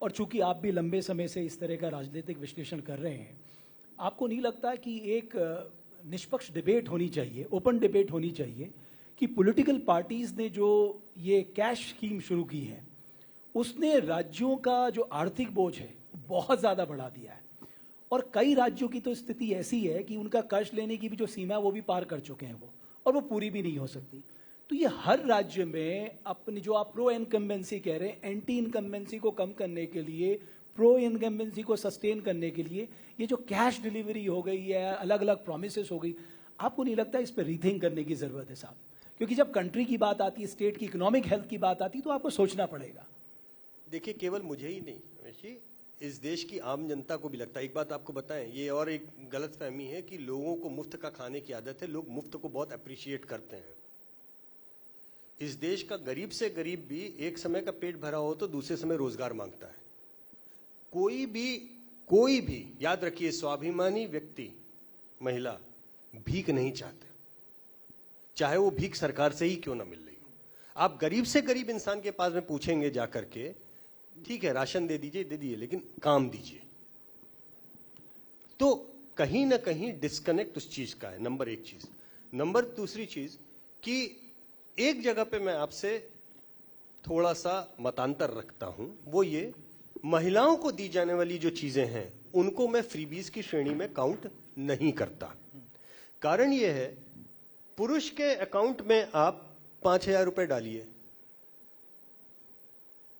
और चूंकि आप भी लंबे समय से इस तरह का राजनीतिक विश्लेषण कर रहे हैं, आपको नहीं लगता कि एक निष्पक्ष डिबेट होनी चाहिए, ओपन डिबेट होनी चाहिए कि पॉलिटिकल पार्टीज ने जो ये कैश स्कीम शुरू की है, उसने राज्यों का जो आर्थिक बोझ है बहुत ज्यादा बढ़ा दिया है, और कई राज्यों की तो स्थिति ऐसी है कि उनका कर्ज लेने की भी जो सीमा है वो भी पार कर चुके हैं वो, और वो पूरी भी नहीं हो सकती। तो ये हर राज्य में अपनी, जो आप प्रो इनकम्बेंसी कह रहे हैं, एंटी इनकम्बेंसी को कम करने के लिए, प्रो इनकम्बेंसी को सस्टेन करने के लिए, ये जो कैश डिलीवरी हो गई है, अलग अलग प्रोमिसेस हो गई, आपको नहीं लगता इस पर रीथिंक करने की जरूरत है साहब? क्योंकि जब कंट्री की बात आती है, स्टेट की इकोनॉमिक हेल्थ की बात आती है, तो आपको सोचना पड़ेगा। देखिए, केवल मुझे ही नहीं, रमेश जी, इस देश की आम जनता को भी लगता है। एक बात आपको बताएं, ये और एक गलत फहमी है कि लोगों को मुफ्त का खाने की आदत है, लोग मुफ्त को बहुत अप्रिशिएट करते हैं। इस देश का गरीब से गरीब भी एक समय का पेट भरा हो तो दूसरे समय रोजगार मांगता है। कोई भी याद रखिए, स्वाभिमानी व्यक्ति, महिला भीख नहीं चाहते, चाहे वो भीख सरकार से ही क्यों ना मिल रही हो। आप गरीब से गरीब इंसान के पास में पूछेंगे जाकर के, ठीक है राशन दे दीजिए, लेकिन काम दीजिए। तो कहीं ना कहीं डिस्कनेक्ट उस चीज का है, नंबर एक चीज। नंबर दूसरी चीज कि एक जगह पे मैं आपसे थोड़ा सा मतांतर रखता हूं, वो ये, महिलाओं को दी जाने वाली जो चीजें हैं उनको मैं फ्रीबीज की श्रेणी में काउंट नहीं करता। कारण ये है, पुरुष के अकाउंट में आप 5,000 रुपए डालिए,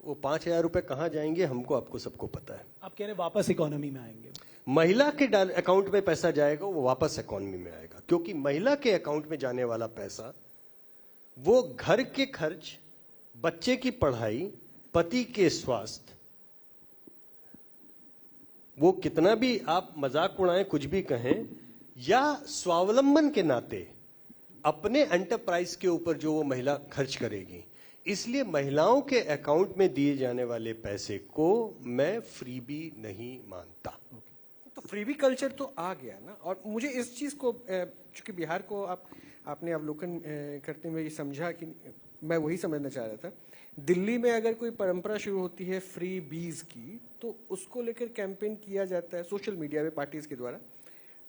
वो 5,000 रुपए कहां जाएंगे हमको आपको सबको पता है। आप कह रहे हैं वापस इकोनॉमी में आएंगे। महिला के अकाउंट में पैसा जाएगा, वो वापस इकोनॉमी में आएगा, क्योंकि महिला के अकाउंट में जाने वाला पैसा वो घर के खर्च, बच्चे की पढ़ाई, पति के स्वास्थ्य, वो कितना भी आप मजाक उड़ाएं, कुछ भी कहें, या स्वावलंबन के नाते अपने एंटरप्राइज के ऊपर जो वो महिला खर्च करेगी। इसलिए महिलाओं के अकाउंट में दिए जाने वाले पैसे को मैं फ्रीबी नहीं मानता। तो फ्रीबी कल्चर तो आ गया ना। और मुझे इस चीज को, चूंकि बिहार को आपने अवलोकन करते हुए ये समझा कि मैं वही समझना चाह रहा था, दिल्ली में अगर कोई परंपरा शुरू होती है फ्री बीज की, तो उसको लेकर कैंपेन किया जाता है सोशल मीडिया में पार्टीज के द्वारा।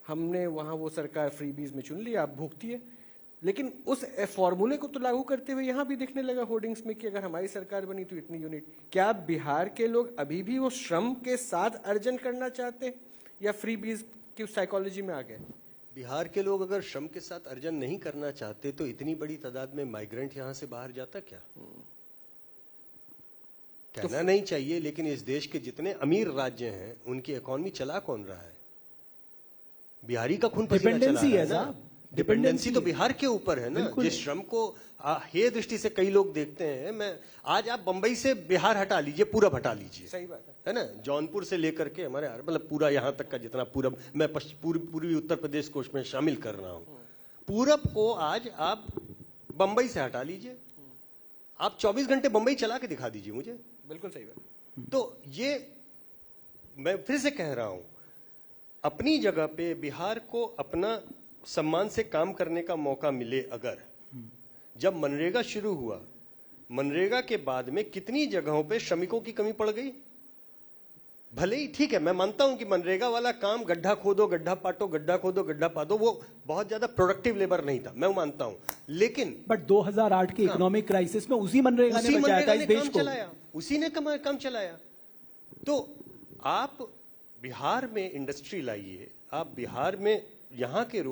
हमने वहां वो सरकार फ्री बीज में चुन ली, आप भुगती है। लेकिन उस फॉर्मूले को तो लागू करते हुए यहाँ भी दिखने लगा होर्डिंग्स में कि अगर हमारी सरकार बनी तो इतनी यूनिट। क्या बिहार के लोग अभी भी वो श्रम के साथ अर्जन करना चाहते हैं, या फ्री बीज की साइकोलॉजी में आ गए? बिहार के लोग अगर श्रम के साथ अर्जन नहीं करना चाहते तो इतनी बड़ी तादाद में माइग्रेंट यहां से बाहर जाता क्या? कहना नहीं चाहिए, लेकिन इस देश के जितने अमीर राज्य हैं उनकी इकोनॉमी चला कौन रहा है? बिहारी का खून पसीना चला रहा है ना। डिपेंडेंसी तो बिहार के ऊपर है ना। जिस श्रम को हे दृष्टि से कई लोग देखते हैं, मैं आज आप बंबई से बिहार हटा लीजिए, पूरब हटा लीजिए, सही बात है ना, जौनपुर से लेकर के हमारे मतलब पूरा यहां तक का जितना पूरब, मैं पूर्वी उत्तर प्रदेश को उसमें शामिल कर रहा हूं, पूरब को आज आप बंबई से हटा लीजिए, आप 24 घंटे बंबई चला के दिखा दीजिए मुझे। बिल्कुल सही बात। तो ये मैं फिर से कह रहा हूं, अपनी जगह पे बिहार को अपना सम्मान से काम करने का मौका मिले अगर, जब मनरेगा शुरू हुआ, मनरेगा के बाद में कितनी जगहों पे श्रमिकों की कमी पड़ गई। भले ही ठीक है, मैं मानता हूं कि मनरेगा वाला काम गड्ढा खोदो गड्ढा पाटो, गड्ढा खोदो गड्ढा पाटो, वो बहुत ज्यादा प्रोडक्टिव लेबर नहीं था, मैं मानता हूं, लेकिन बट 2008 के इकोनॉमिक क्राइसिस में उसी मनरेगा ने बचाया था इस देश को, चलाया, उसी ने काम चलाया। तो आप बिहार में इंडस्ट्री लाइए, आप बिहार में यहाँ के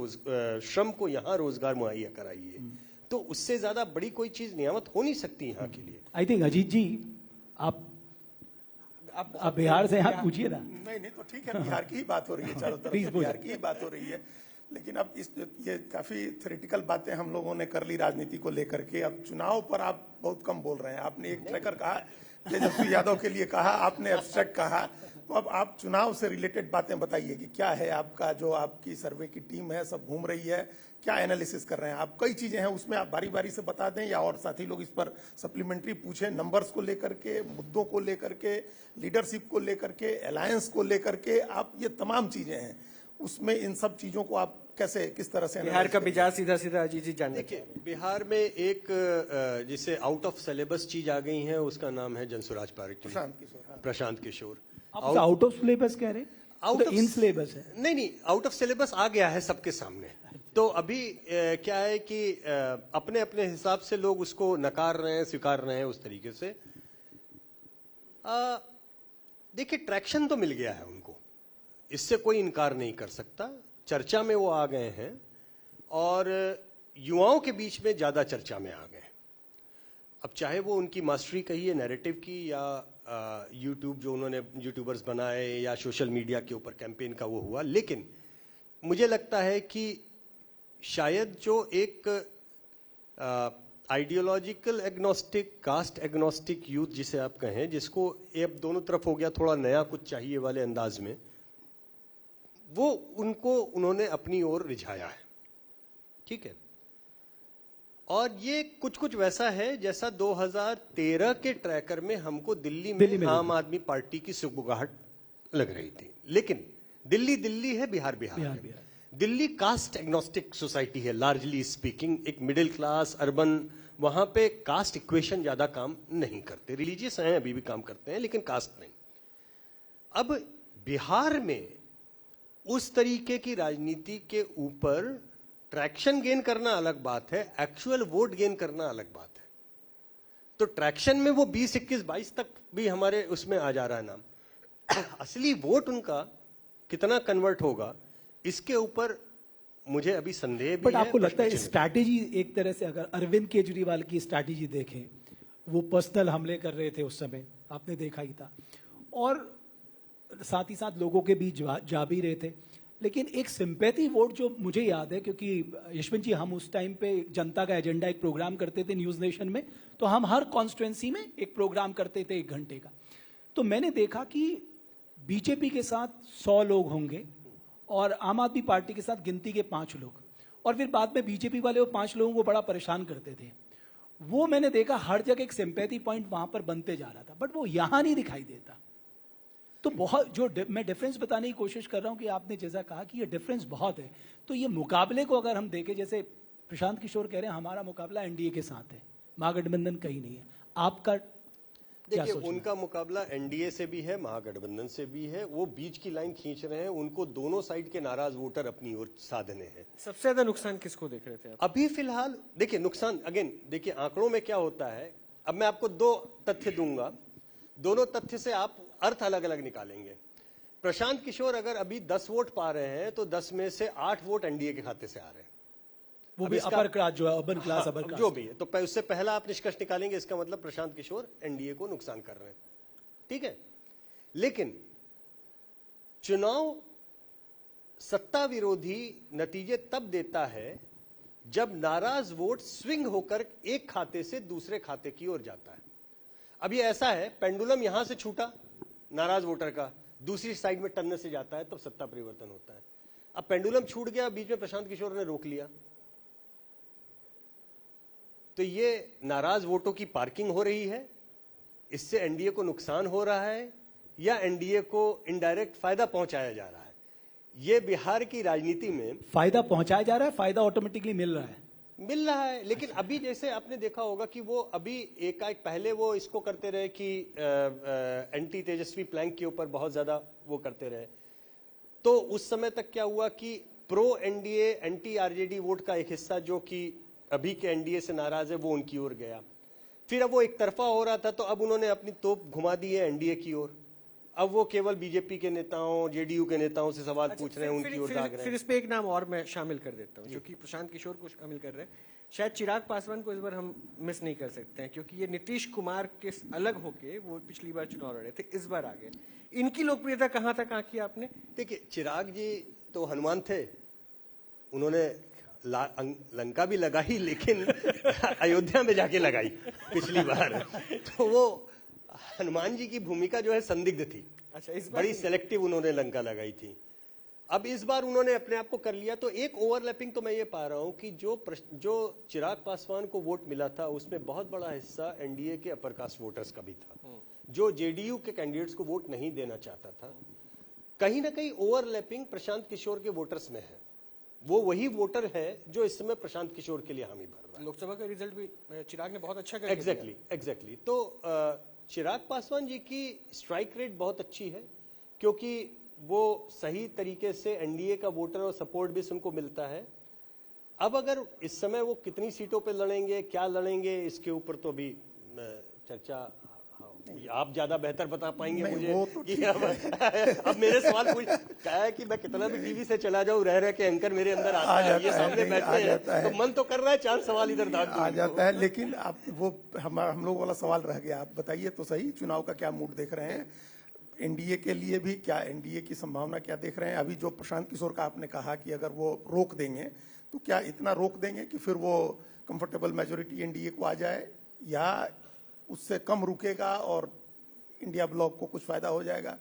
श्रम को यहाँ रोजगार मुहैया कराइए, तो उससे ज्यादा बड़ी कोई चीज नियामत हो नहीं सकती यहाँ के लिए। आई थिंक अजीत जी आप बिहार से आप पूछिए ना। नहीं तो ठीक है, बिहार की ही बात हो रही है, चारों तरफ से बिहार की ही बात हो रही है। लेकिन अब ये काफी थ्योरेटिकल बातें हम लोगों ने कर ली राजनीति को लेकर के। अब चुनाव पर आप बहुत कम बोल रहे हैं। आपने एक ट्रैकर कहा, तेजस्वी यादव के लिए कहा, आपने एब्स्ट्रैक्ट कहा, तो अब आप चुनाव से रिलेटेड बातें बताइए कि क्या है आपका, जो आपकी सर्वे की टीम है सब घूम रही है, क्या एनालिसिस कर रहे हैं आप? कई चीजें हैं उसमें, आप बारी बारी से बता दें, या और साथी लोग इस पर सप्लीमेंट्री पूछें, नंबर्स को लेकर के, मुद्दों को लेकर के, लीडरशिप को लेकर के, अलायंस को लेकर के, आप ये तमाम चीजें हैं उसमें, इन सब चीजों को आप कैसे, किस तरह से बिहार का मिजाज सीधा सीधा अजीत जी जान। देखिए, बिहार में एक जिसे आउट ऑफ सिलेबस चीज आ गई है, उसका नाम है Jan Suraaj party, Prashant Kishor. Out of syllabus कह रहे हैं, आउट ऑफ इन सिलेबस है। नहीं, आउट ऑफ सिलेबस आ गया है सबके सामने। तो अभी क्या है कि अपने अपने हिसाब से लोग उसको नकार रहे हैं, स्वीकार रहे हैं उस तरीके से। देखिए, ट्रैक्शन तो मिल गया है उनको, इससे कोई इनकार नहीं कर सकता। चर्चा में वो आ गए हैं और युवाओं के बीच में ज्यादा चर्चा में आ गए। अब चाहे वो उनकी मास्टरी कहिए नैरेटिव की, या यूट्यूब जो उन्होंने यूट्यूबर्स बनाए, या सोशल मीडिया के ऊपर कैंपेन का वो हुआ, लेकिन मुझे लगता है कि शायद जो एक ideological agnostic, caste agnostic youth जिसे आप कहें, जिसको ये अब दोनों तरफ हो गया, थोड़ा नया कुछ चाहिए वाले अंदाज में, वो उनको उन्होंने अपनी ओर रिझाया है। ठीक है, और ये कुछ वैसा है जैसा 2013 के ट्रैकर में हमको दिल्ली में आम आदमी पार्टी की सुगबुगाहट लग रही थी। लेकिन दिल्ली है, बिहार है। दिल्ली कास्ट एग्नोस्टिक सोसाइटी है, लार्जली स्पीकिंग, एक मिडिल क्लास अर्बन, वहां पे कास्ट इक्वेशन ज्यादा काम नहीं करते। रिलीजियस हैं, अभी भी काम करते हैं, लेकिन कास्ट नहीं। अब बिहार में उस तरीके की राजनीति के ऊपर ट्रैक्शन गेन करना अलग बात है, एक्चुअल वोट गेन करना अलग बात है। तो ट्रैक्शन में वो 20, 21, 22 तक भी हमारे उसमें आ जा रहा है नाम। असली वोट उनका कितना कन्वर्ट होगा, इसके ऊपर मुझे अभी संदेह भी है। बट आपको लगता है स्ट्रैटेजी, एक तरह से अगर अरविंद केजरीवाल की स्ट्रैटेजी देखें, वो पर्सनल हमले कर रहे थे उस समय, आपने देखा ही था, और साथ ही साथ लोगों के बीच जा भी रहे थे, लेकिन एक सिंपैथी वोट जो मुझे याद है, क्योंकि यशवंत जी हम उस टाइम पे जनता का एजेंडा एक प्रोग्राम करते थे न्यूज नेशन में, तो हम हर कॉन्स्टिट्यूंसी में एक प्रोग्राम करते थे 1 घंटे का। तो मैंने देखा कि बीजेपी के साथ 100 लोग होंगे और आम आदमी पार्टी के साथ गिनती के 5 लोग, और फिर बाद में बीजेपी वाले वो 5 लोगों को बड़ा परेशान करते थे। वो मैंने देखा हर जगह एक सिंपैथी पॉइंट वहां पर बनते जा रहा था, बट वो यहां नहीं दिखाई देता। तो बहुत जो मैं डिफरेंस बताने की कोशिश कर रहा हूं कि आपने जैसा कहा कि ये डिफरेंस बहुत है, तो ये मुकाबले को अगर हम देखें, जैसे प्रशांत किशोर कह रहे हैं हमारा मुकाबला एनडीए के साथ है, महागठबंधन कहीं नहीं है, आपका देखिए, उनका मुकाबला एनडीए से भी है, महागठबंधन से भी है। वो बीच की लाइन खींच रहे हैं, उनको दोनों साइड के नाराज वोटर अपनी ओर साधने हैं। सबसे ज्यादा नुकसान किसको देख रहे थे आप? अभी फिलहाल देखिए नुकसान, अगेन देखिए आंकड़ों में क्या होता है। अब मैं आपको 2 तथ्य दूंगा, दोनों तथ्य से आप अर्थ अलग अलग निकालेंगे। प्रशांत किशोर अगर अभी 10 वोट पा रहे हैं, तो 10 में से 8 वोट एनडीए के खाते से आ रहे हैं, वो भी अपर क्लास जो है, अर्बन क्लास, अपर क्लास जो भी है। तो उससे पहला आप निष्कर्ष निकालेंगे, इसका मतलब प्रशांत किशोर एनडीए को नुकसान कर रहे हैं। ठीक है, लेकिन चुनाव सत्ता विरोधी नतीजे तब देता है जब नाराज वोट स्विंग होकर एक खाते से दूसरे खाते की ओर जाता है। अब ये ऐसा है, पेंडुलम यहां से छूटा नाराज वोटर का, दूसरी साइड में टनने से जाता है, तब सत्ता परिवर्तन होता है। अब पेंडुलम छूट गया, बीच में प्रशांत किशोर ने रोक लिया, तो ये नाराज वोटों की पार्किंग हो रही है, इससे एनडीए को नुकसान हो रहा है, या एनडीए को इनडायरेक्ट फायदा पहुंचाया जा रहा है। ये बिहार की राजनीति में फायदा पहुंचाया जा रहा है, फायदा ऑटोमेटिकली मिल रहा है। लेकिन अभी जैसे आपने देखा होगा कि वो अभी एकाएक पहले वो इसको करते रहे कि एंटी तेजस्वी प्लैंक के ऊपर बहुत ज्यादा वो करते रहे, तो उस समय तक क्या हुआ कि pro NDA anti RJD vote का एक हिस्सा जो कि अभी के एनडीए से नाराज है वो उनकी ओर गया। फिर अब वो एक तरफा हो रहा था, तो अब उन्होंने अपनी तोप घुमा दी है एनडीए की ओर। अब वो केवल बीजेपी के नेताओं, जेडीयू के नेताओं से सवाल पूछ रहे हैं, उनकी ओर दाग रहे फिर हैं। इस पे एक नाम और मैं शामिल कर देता हूँ, जो कि प्रशांत किशोर को शामिल कर रहे हैं। शायद चिराग पासवान को इस बार हम मिस नहीं कर सकते हैं, क्योंकि ये नीतीश कुमार के अलग होके वो पिछली बार चुनाव लड़े थे, इस बार आ गए। इनकी लोकप्रियता कहाँ तक आंकी आपने? देखिए, चिराग जी तो हनुमान थे, उन्होंने लंका भी लगाई लेकिन अयोध्या में जाके लगाई पिछली बार। तो वो हनुमान जी की भूमिका जो है संदिग्ध थी। अच्छा, इस बार बड़ी सेलेक्टिव उन्होंने लंका लगाई थी। अब इस बार उन्होंने अपने आप को कर लिया, तो एक ओवरलैपिंग तो मैं ये पा रहा हूं कि जो चिराग पासवान को वोट मिला था उसमें बहुत बड़ा हिस्सा एनडीए के अपर कास्ट वोटर्स का भी था, जो जेडीयू के कैंडिडेट्स को वोट नहीं देना चाहता था। कहीं ना कहीं ओवरलैपिंग प्रशांत किशोर के वोटर्स में है। वो वही वोटर है जो इस समय प्रशांत किशोर के लिए हामी भर रहा है। लोकसभा का रिजल्ट भी चिराग ने बहुत अच्छा कर एग्जैक्टली। तो चिराग पासवान जी की स्ट्राइक रेट बहुत अच्छी है, क्योंकि वो सही तरीके से एनडीए का वोटर और सपोर्ट भी उनको मिलता है। अब अगर इस समय वो कितनी सीटों पे लड़ेंगे, क्या लड़ेंगे, इसके ऊपर तो अभी चर्चा आप ज्यादा बेहतर बता पाएंगे मुझे तो कि अब मेरे सवाल पूछ क्या है कि मैं कितना भी टीवी से चला जाऊं, रह के एंकर मेरे अंदर आता है, ये सामने बैठे हैं, तो मन तो कर रहा है चार सवाल इधर दाग आ जाता है। लेकिन आप वो हम लोग वाला सवाल रह गया। आप बताइए तो सही, चुनाव का क्या मूड देख रहे हैं एनडीए के लिए भी? क्या एनडीए की संभावना क्या देख रहे हैं? अभी जो प्रशांत किशोर का आपने कहा कि अगर वो रोक देंगे, तो क्या इतना रोक देंगे कि फिर वो कंफर्टेबल मेजोरिटी एनडीए को आ जाए, या उससे कम रुकेगा और इंडिया ब्लॉक को कुछ फायदा हो जाएगा?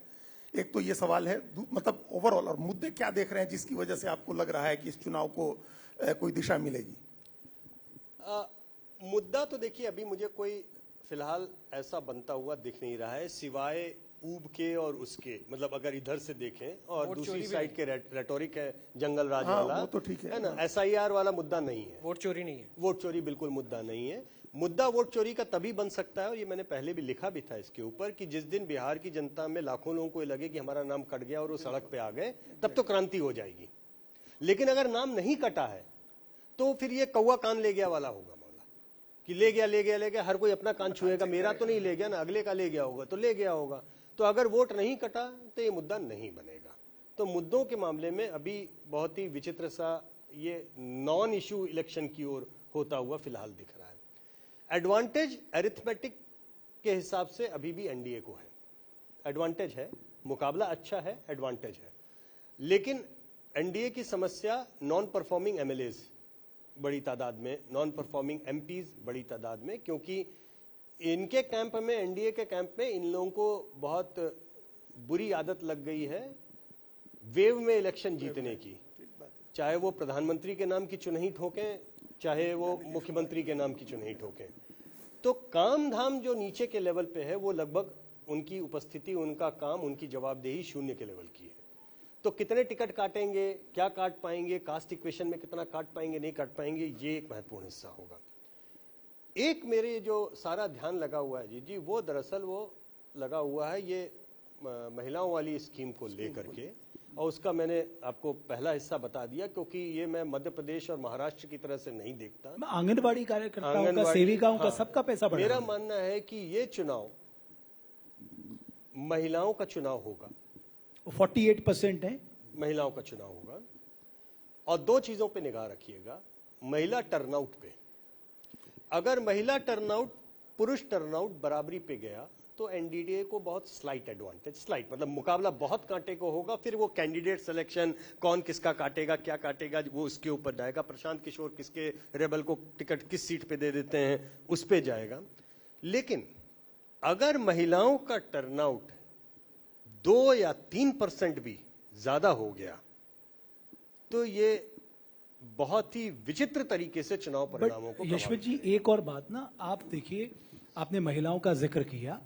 एक तो ये सवाल है, मतलब ओवरऑल और मुद्दे क्या देख रहे हैं जिसकी वजह से आपको लग रहा है कि इस चुनाव को कोई दिशा मिलेगी? मुद्दा तो देखिए अभी मुझे कोई फिलहाल ऐसा बनता हुआ दिख नहीं रहा है, सिवाय ऊब के और उसके, मतलब अगर इधर से देखें और दूसरी साइड के रेटोरिक है जंगल राज वाला, वो तो ठीक है ना, एसआईआर वाला मुद्दा नहीं है। वोट चोरी नहीं है। वोट चोरी बिल्कुल मुद्दा नहीं है। मुद्दा वोट चोरी का तभी बन सकता है, और ये मैंने पहले भी लिखा भी था इसके ऊपर, कि जिस दिन बिहार की जनता में लाखों लोगों को लगे कि हमारा नाम कट गया और वो सड़क पे आ गए, तब तो क्रांति हो जाएगी। लेकिन अगर नाम नहीं कटा है तो फिर ये कौवा कान ले गया वाला होगा मामला, कि ले गया, हर कोई अपना कान छुएगा, मेरा तो नहीं ले गया ना, अगले का ले गया होगा तो ले गया होगा। तो अगर वोट नहीं कटा तो ये मुद्दा नहीं बनेगा। तो मुद्दों के मामले में अभी बहुत ही विचित्र सा ये नॉन इशू इलेक्शन की ओर होता हुआ फिलहाल दिख रहा है। एडवांटेज अरिथमेटिक के हिसाब से अभी भी एनडीए को है, एडवांटेज है, मुकाबला अच्छा है, एडवांटेज है। लेकिन एनडीए की समस्या नॉन परफॉर्मिंग एमएलएज बड़ी तादाद में, नॉन परफॉर्मिंग एमपीज बड़ी तादाद में, क्योंकि इनके कैंप में, एनडीए के कैंप में इन लोगों को बहुत बुरी आदत लग गई है वेव में इलेक्शन जीतने की, चाहे वो प्रधानमंत्री के नाम की चुनही ठोकें, चाहे वो मुख्यमंत्री के नाम की चुनही ठोकें। तो काम धाम जो नीचे के लेवल पे है वो लगभग उनकी उपस्थिति, उनका काम, उनकी जवाबदेही शून्य के लेवल की है। तो कितने टिकट काटेंगे, क्या काट पाएंगे, कास्ट इक्वेशन में कितना काट पाएंगे, नहीं काट पाएंगे, ये एक महत्वपूर्ण हिस्सा होगा। एक मेरे जो सारा ध्यान लगा हुआ है जी, वो दरअसल वो लगा हुआ है ये महिलाओं वाली स्कीम को लेकर के, और उसका मैंने आपको पहला हिस्सा बता दिया, क्योंकि ये मैं मध्य प्रदेश और महाराष्ट्र की तरह से नहीं देखता। आंगनबाड़ी कार्यकर्ताओं का, सेविकाओं का, सबका पैसा बढ़ा। मेरा मानना है कि ये चुनाव महिलाओं का चुनाव होगा, 48% है, महिलाओं का चुनाव होगा। और दो चीजों पे निगाह रखिएगा, महिला टर्नआउट पे। अगर महिला टर्नआउट पुरुष टर्नआउट बराबरी पे गया तो एनडीए को बहुत स्लाइट एडवांटेज, स्लाइट मतलब मुकाबला बहुत कांटे को होगा। फिर वो कैंडिडेट सिलेक्शन, कौन किसका काटेगा, क्या काटेगा, वो उसके ऊपर जाएगा। प्रशांत किशोर किसके रेबल को टिकट किस सीट पे दे देते हैं, उस पे जाएगा। लेकिन अगर महिलाओं का टर्नआउट 2 या 3% भी ज्यादा हो गया तो ये बहुत ही विचित्र तरीके से चुनाव परिणामों को। यशवंत जी, एक और बात ना, आप देखिए, आपने महिलाओं का जिक्र किया,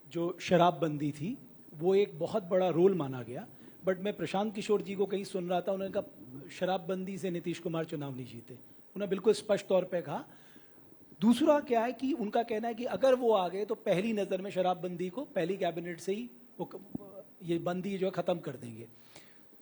जो शराबबंदी थी वो एक बहुत बड़ा रोल माना गया। बट मैं प्रशांत किशोर जी को कहीं सुन रहा था, उन्होंने कहा शराबबंदी से नीतीश कुमार चुनाव नहीं जीते। उन्होंने बिल्कुल स्पष्ट तौर पे कहा। दूसरा क्या है कि उनका कहना है कि अगर वो आ गए तो पहली नज़र में शराबबंदी को पहली कैबिनेट से ही ये बंदी जो है ख़त्म कर देंगे।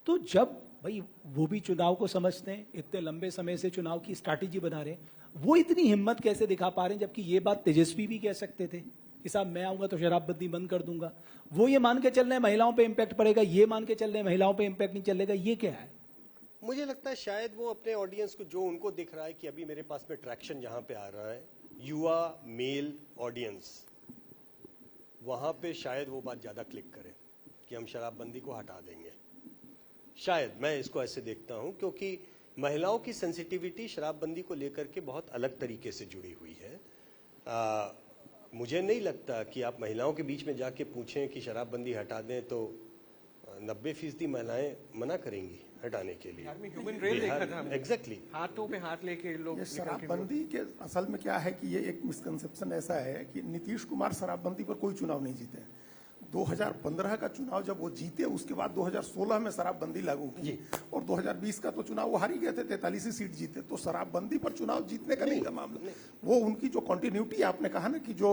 तो जब भाई वो भी चुनाव को समझते हैं, इतने लंबे समय से चुनाव की स्ट्रैटेजी बना रहे हैं, वो इतनी हिम्मत कैसे दिखा पा रहे हैं, जबकि ये बात तेजस्वी भी कह सकते थे कि साहब मैं आऊंगा तो शराबबंदी बंद कर दूंगा। वो ये मान के चल रहे हैं महिलाओं पे इंपैक्ट पड़ेगा, ये मान के चल रहे हैं महिलाओं पे इंपैक्ट नहीं चलेगा। ये क्या है? मुझे लगता है शायद वो अपने ऑडियंस को, जो उनको दिख रहा है कि अभी मेरे पास में ट्रैक्शन जहां पे आ रहा है, युवा मेल ऑडियंस, वहां पे शायद वो बात ज्यादा क्लिक करे कि हम शराबबंदी को हटा देंगे। शायद मैं इसको ऐसे देखता हूं, क्योंकि महिलाओं की सेंसिटिविटी शराबबंदी को लेकर के बहुत अलग तरीके से जुड़ी हुई है। मुझे नहीं लगता कि आप महिलाओं के बीच में जाके पूछें कि शराबबंदी हटा दें तो 90% महिलाएं मना करेंगी हटाने के लिए। ह्यूमन रेल देखा था हमने। एग्जैक्टली। हाथों पे हाथ लेके लोग ये शराबबंदी के असल में क्या है कि ये एक मिसकंसेप्शन ऐसा है कि नीतीश कुमार शराबबंदी पर कोई चुनाव नहीं जीते। 2015 का चुनाव जब वो जीते, उसके बाद 2016 में शराबबंदी लागू की और 2020 का तो चुनाव वो हार ही गए थे, 43 ही सीट जीते। तो शराबबंदी पर चुनाव जीतने का नहीं था मामला, वो उनकी जो कंटिन्यूटी आपने कहा ना कि जो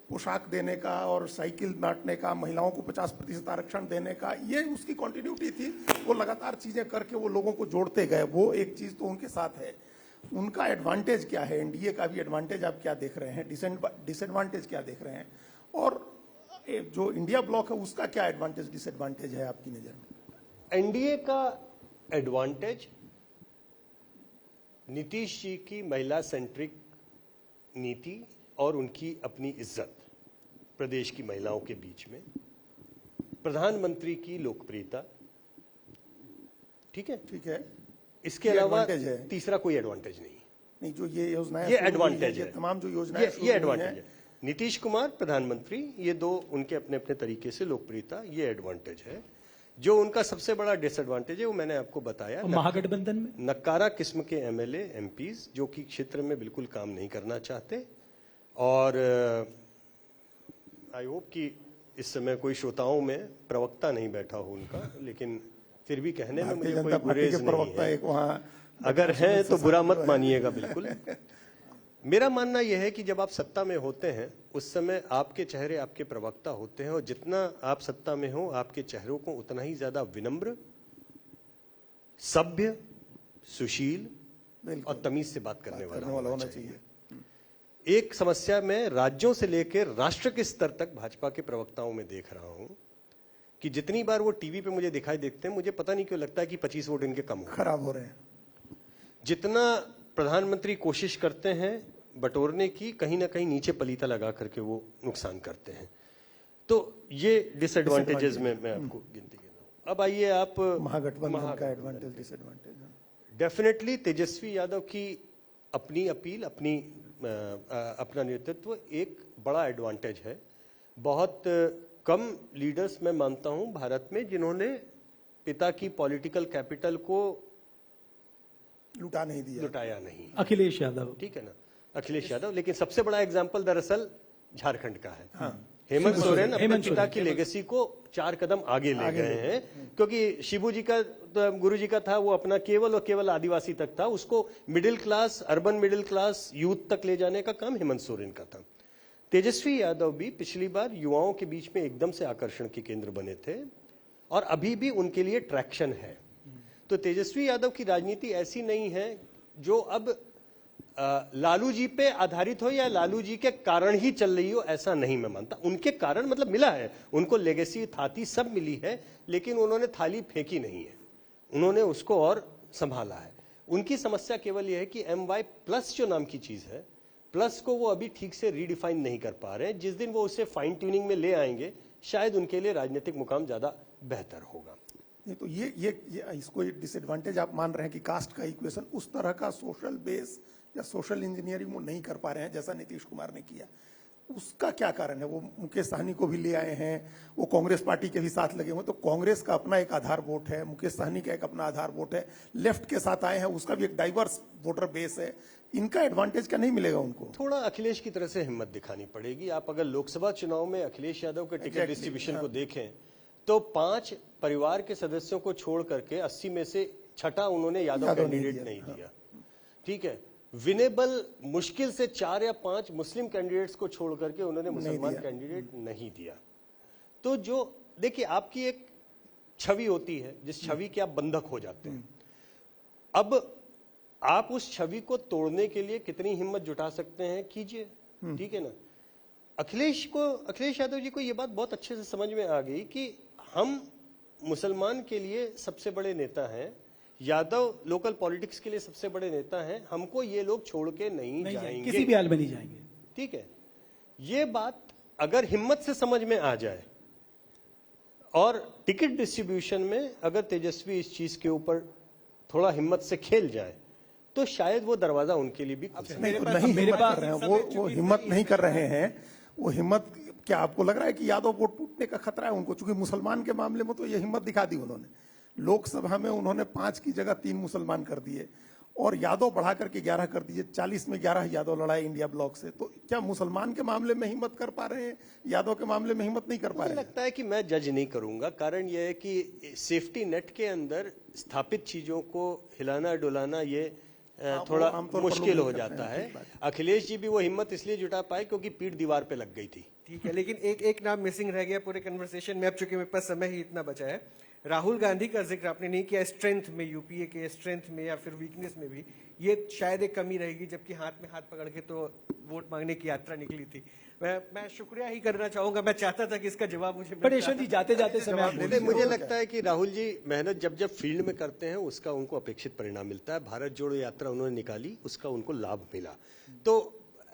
पोशाक देने का और साइकिल बांटने का, महिलाओं को 50% आरक्षण देने का, ये उसकी कंटिन्यूटी थी। वो लगातार चीजें करके वो लोगों को जोड़ते गए, वो एक चीज तो उनके साथ है। उनका एडवांटेज क्या है, एनडीए का भी एडवांटेज आप क्या देख रहे हैं, डिसएडवांटेज क्या देख रहे हैं, और जो इंडिया ब्लॉक है उसका क्या एडवांटेज डिसएडवांटेज है आपकी नजर में? एनडीए का एडवांटेज नीतीश जी की महिला सेंट्रिक नीति और उनकी अपनी इज्जत प्रदेश की महिलाओं के बीच में, प्रधानमंत्री की लोकप्रियता, ठीक है। इसके अलावा तीसरा कोई एडवांटेज नहीं। जो ये योजनाएं, ये एडवांटेज है, तमाम जो योजनाएं ये एडवांटेज है। नीतीश कुमार प्रधानमंत्री, ये दो उनके अपने अपने तरीके से लोकप्रियता, ये एडवांटेज है। जो उनका सबसे बड़ा डिसएडवांटेज है वो मैंने आपको बताया, महागठबंधन में नक्कारा किस्म के एमएलए एमपीज जो कि क्षेत्र में बिल्कुल काम नहीं करना चाहते। और आई होप कि इस समय कोई श्रोताओं में प्रवक्ता नहीं बैठा हो उनका, लेकिन फिर भी कहने में मुझे कोई गुरेज नहीं है। अगर है तो बुरा मत मानिएगा बिल्कुल। मेरा मानना यह है कि जब आप सत्ता में होते हैं उस समय आपके चेहरे आपके प्रवक्ता होते हैं, और जितना आप सत्ता में हो आपके चेहरों को उतना ही ज्यादा विनम्र, सभ्य, सुशील और तमीज से बात करने वाला होना चाहिए। एक समस्या मैं राज्यों से लेकर राष्ट्र के स्तर तक भाजपा के प्रवक्ताओं में देख रहा हूं कि जितनी बार वो टीवी पे मुझे दिखाई देते हैं, मुझे पता नहीं क्यों लगता है कि 25 वोट इनके कम खराब हो रहे हैं। जितना प्रधानमंत्री कोशिश करते हैं बटोरने की, कहीं ना कहीं नीचे पलीता लगा करके वो नुकसान करते हैं। तो ये डिसएडवांटेजेस में मैं आपको गिनती कर रहा हूं। अब आइए आप महागठबंधन का advantage disadvantage. Definitely Tejashwi Yadav की अपनी अपील, अपना नेतृत्व एक बड़ा एडवांटेज है। बहुत कम लीडर्स मैं मानता हूं भारत में जिन्होंने पिता की पॉलिटिकल कैपिटल को लुटाया नहीं। अखिलेश यादव, ठीक है ना, अखिलेश यादव। लेकिन सबसे बड़ा एग्जाम्पल दरअसल झारखंड का है। हेमंत सोरेन अपने पिता की लेगेसी को 4 कदम आगे ले गए हैं, क्योंकि शिबू जी का, गुरु जी का था, वो अपना केवल और केवल आदिवासी तक था, उसको middle class, urban middle class youth तक ले जाने का काम हेमंत सोरेन का था। तेजस्वी यादव भी पिछली बार युवाओं के बीच में एकदम से आकर्षण के केंद्र बने थे और अभी भी उनके लिए ट्रैक्शन है। तो तेजस्वी यादव की राजनीति ऐसी नहीं है जो अब लालू जी पे आधारित हो या लालू जी के कारण ही चल रही हो, ऐसा नहीं मैं मानता। उनके कारण मतलब मिला है, उनको लेगेसी, थाती सब मिली है, लेकिन उन्होंने थाली फेंकी नहीं है, उन्होंने उसको और संभाला है। उनकी समस्या केवल यह है कि MY+ जो नाम की चीज है, प्लस को वो अभी ठीक से रीडिफाइन नहीं कर पा रहे हैं। जिस दिन वो उसे फाइन ट्यूनिंग में ले आएंगे, शायद उनके लिए राजनीतिक मुकाम ज्यादा बेहतर होगा। नहीं तो ये इसको डिसएडवांटेज आप मान रहे हैं कि कास्ट का इक्वेशन, उस तरह का सोशल बेस या सोशल इंजीनियरिंग वो नहीं कर पा रहे हैं जैसा नीतीश कुमार ने किया। उसका क्या कारण है? वो मुकेश सहनी को भी ले आए हैं, वो कांग्रेस पार्टी के भी साथ लगे हुए, तो कांग्रेस का अपना एक आधार वोट है, मुकेश सहनी का एक अपना आधार वोट है, लेफ्ट के साथ आए हैं, उसका भी एक डाइवर्स वोटर बेस है। इनका एडवांटेज क्या नहीं मिलेगा उनको? थोड़ा अखिलेश की तरह से हिम्मत दिखानी पड़ेगी। आप अगर लोकसभा चुनाव में अखिलेश यादव के टिकट डिस्ट्रीब्यूशन को देखें तो 5 परिवार के सदस्यों को छोड़ करके 80 में से छठा उन्होंने यादव कैंडिडेट नहीं दिया। ठीक है, विनेबल मुश्किल से 4 या 5 मुस्लिम कैंडिडेट्स को छोड़ करके उन्होंने मुसलमान कैंडिडेट नहीं दिया। तो जो देखिए आपकी एक छवि होती है जिस छवि के आप बंधक हो जाते हैं। अब आप उस छवि को तोड़ने के लिए कितनी हिम्मत जुटा सकते हैं कीजिए, ठीक है ना। अखिलेश यादव जी को ये बात बहुत अच्छे से समझ में आ गई कि हम मुसलमान के लिए सबसे बड़े नेता हैं, यादव लोकल पॉलिटिक्स के लिए सबसे बड़े नेता हैं, हमको ये लोग छोड़ के नहीं जाएंगे, किसी भी हाल में नहीं जाएंगे। ठीक है, ये बात अगर हिम्मत से समझ में आ जाए और टिकट डिस्ट्रीब्यूशन में अगर तेजस्वी इस चीज के ऊपर थोड़ा हिम्मत से खेल जाए तो शायद वो दरवाजा उनके लिए भी खुल सकता है। नहीं हिम्मत कर रहे हैं वो हिम्मत नहीं कर रहे हैं। वो हिम्मत क्या आपको लग रहा है कि यादव वोट टूटने का खतरा है उनको? चूंकि मुसलमान के मामले में तो ये हिम्मत दिखा दी उन्होंने। लोकसभा में उन्होंने 5 की जगह 3 मुसलमान कर दिए और यादव बढ़ा करके 11 कर दिए। 40 में 11 यादव लड़ाए इंडिया ब्लॉक से। तो क्या मुसलमान के मामले में हिम्मत कर पा रहे हैं, यादव के मामले में हिम्मत नहीं कर पा मुझे रहे हैं? लगता है कि मैं जज नहीं करूंगा। कारण यह है कि सेफ्टी नेट के अंदर स्थापित चीजों को हिलाना डुलाना ये थोड़ा आमतौर पर मुश्किल लोग हो नहीं करते जाता हैं, है। ठीक बात। अखिलेश जी भी वो हिम्मत इसलिए जुटा पाए क्योंकि पीठ दीवार पे लग गई थी। ठीक है, लेकिन एक नाम मिसिंग रह गया पूरे कन्वर्सेशन में। अब चूंकि मेरे पास समय ही इतना बचा है, राहुल गांधी का जिक्र आपने नहीं किया। स्ट्रेंथ में, यूपीए के स्ट्रेंथ में या फिर वीकनेस में भी ये शायद एक कमी रहेगी, जबकि हाथ में हाथ पकड़ के तो वोट मांगने की यात्रा निकली थी। मैं शुक्रिया ही करना चाहूंगा। मैं चाहता था कि इसका जवाब मुझे मिल पर यशवंत जी जाते जाते समय आप नहीं, मुझे लगता है कि राहुल जी मेहनत जब जब फील्ड में करते हैं उसका उनको अपेक्षित परिणाम मिलता है। भारत जोड़ो यात्रा उन्होंने निकाली, उसका उनको लाभ मिला। तो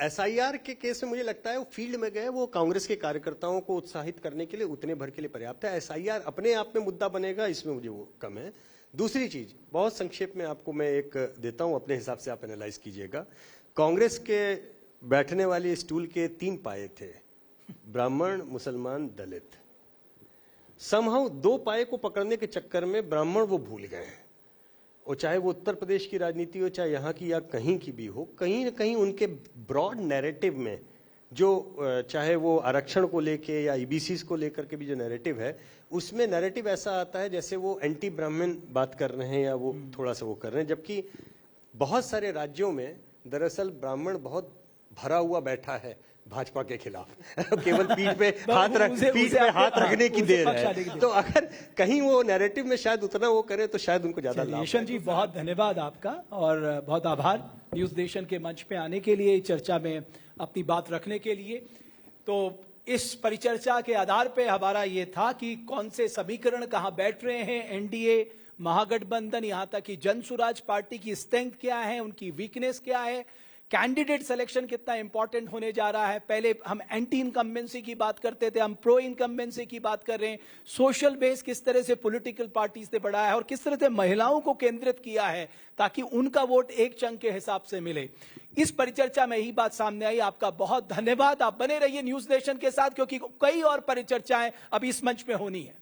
एसआईआर के केस में मुझे लगता है वो फील्ड में गए, वो कांग्रेस के कार्यकर्ताओं को उत्साहित करने के लिए उतने भर के लिए पर्याप्त है। एसआईआर अपने आप में मुद्दा बनेगा, इसमें मुझे वो कम है। दूसरी चीज बहुत संक्षेप में आपको मैं एक देता हूं, अपने हिसाब से आप एनालाइज कीजिएगा। कांग्रेस के बैठने वाले स्टूल के 3 पाए थे, ब्राह्मण, मुसलमान, दलित। समहाउ 2 पाए को पकड़ने के चक्कर में ब्राह्मण वो भूल गए। और चाहे वो उत्तर प्रदेश की राजनीति हो, चाहे यहाँ की या कहीं की भी हो, कहीं न कहीं उनके ब्रॉड नैरेटिव में जो चाहे वो आरक्षण को लेके या ईबीसी को लेकर के भी जो नैरेटिव है, उसमें नैरेटिव ऐसा आता है जैसे वो एंटी ब्राह्मण बात कर रहे हैं या वो थोड़ा सा वो कर रहे हैं। जबकि बहुत सारे राज्यों में दरअसल ब्राह्मण बहुत भरा हुआ बैठा है भाजपा के खिलाफ। केवल पीठ पे हाथ रखने की देर है। तो अगर कहीं वो नैरेटिव में शायद उतना वो करे तो शायद उनको ज्यादा लाभ। यशवंत जी बहुत धन्यवाद आपका और बहुत आभार न्यूज नेशन के मंच पे आने के लिए, चर्चा में अपनी बात रखने के लिए। तो इस परिचर्चा के आधार पे हमारा ये था कि कौन से समीकरण कहां बैठ रहे हैं, एनडीए, महागठबंधन, यहां तक कि जन सुराज पार्टी की स्ट्रेंथ क्या है, उनकी वीकनेस क्या है, कैंडिडेट सिलेक्शन कितना इंपॉर्टेंट होने जा रहा है। पहले हम एंटी इनकम्बेंसी की बात करते थे, हम प्रो इनकम्बेंसी की बात कर रहे हैं। सोशल बेस किस तरह से पॉलिटिकल पार्टीज ने बढ़ाया है और किस तरह से महिलाओं को केंद्रित किया है ताकि उनका वोट एक चंक के हिसाब से मिले। इस परिचर्चा में यही बात सामने आई। आपका बहुत धन्यवाद। आप बने रहिए न्यूज नेशन के साथ क्योंकि कई और परिचर्चाएं अभी इस मंच में होनी है।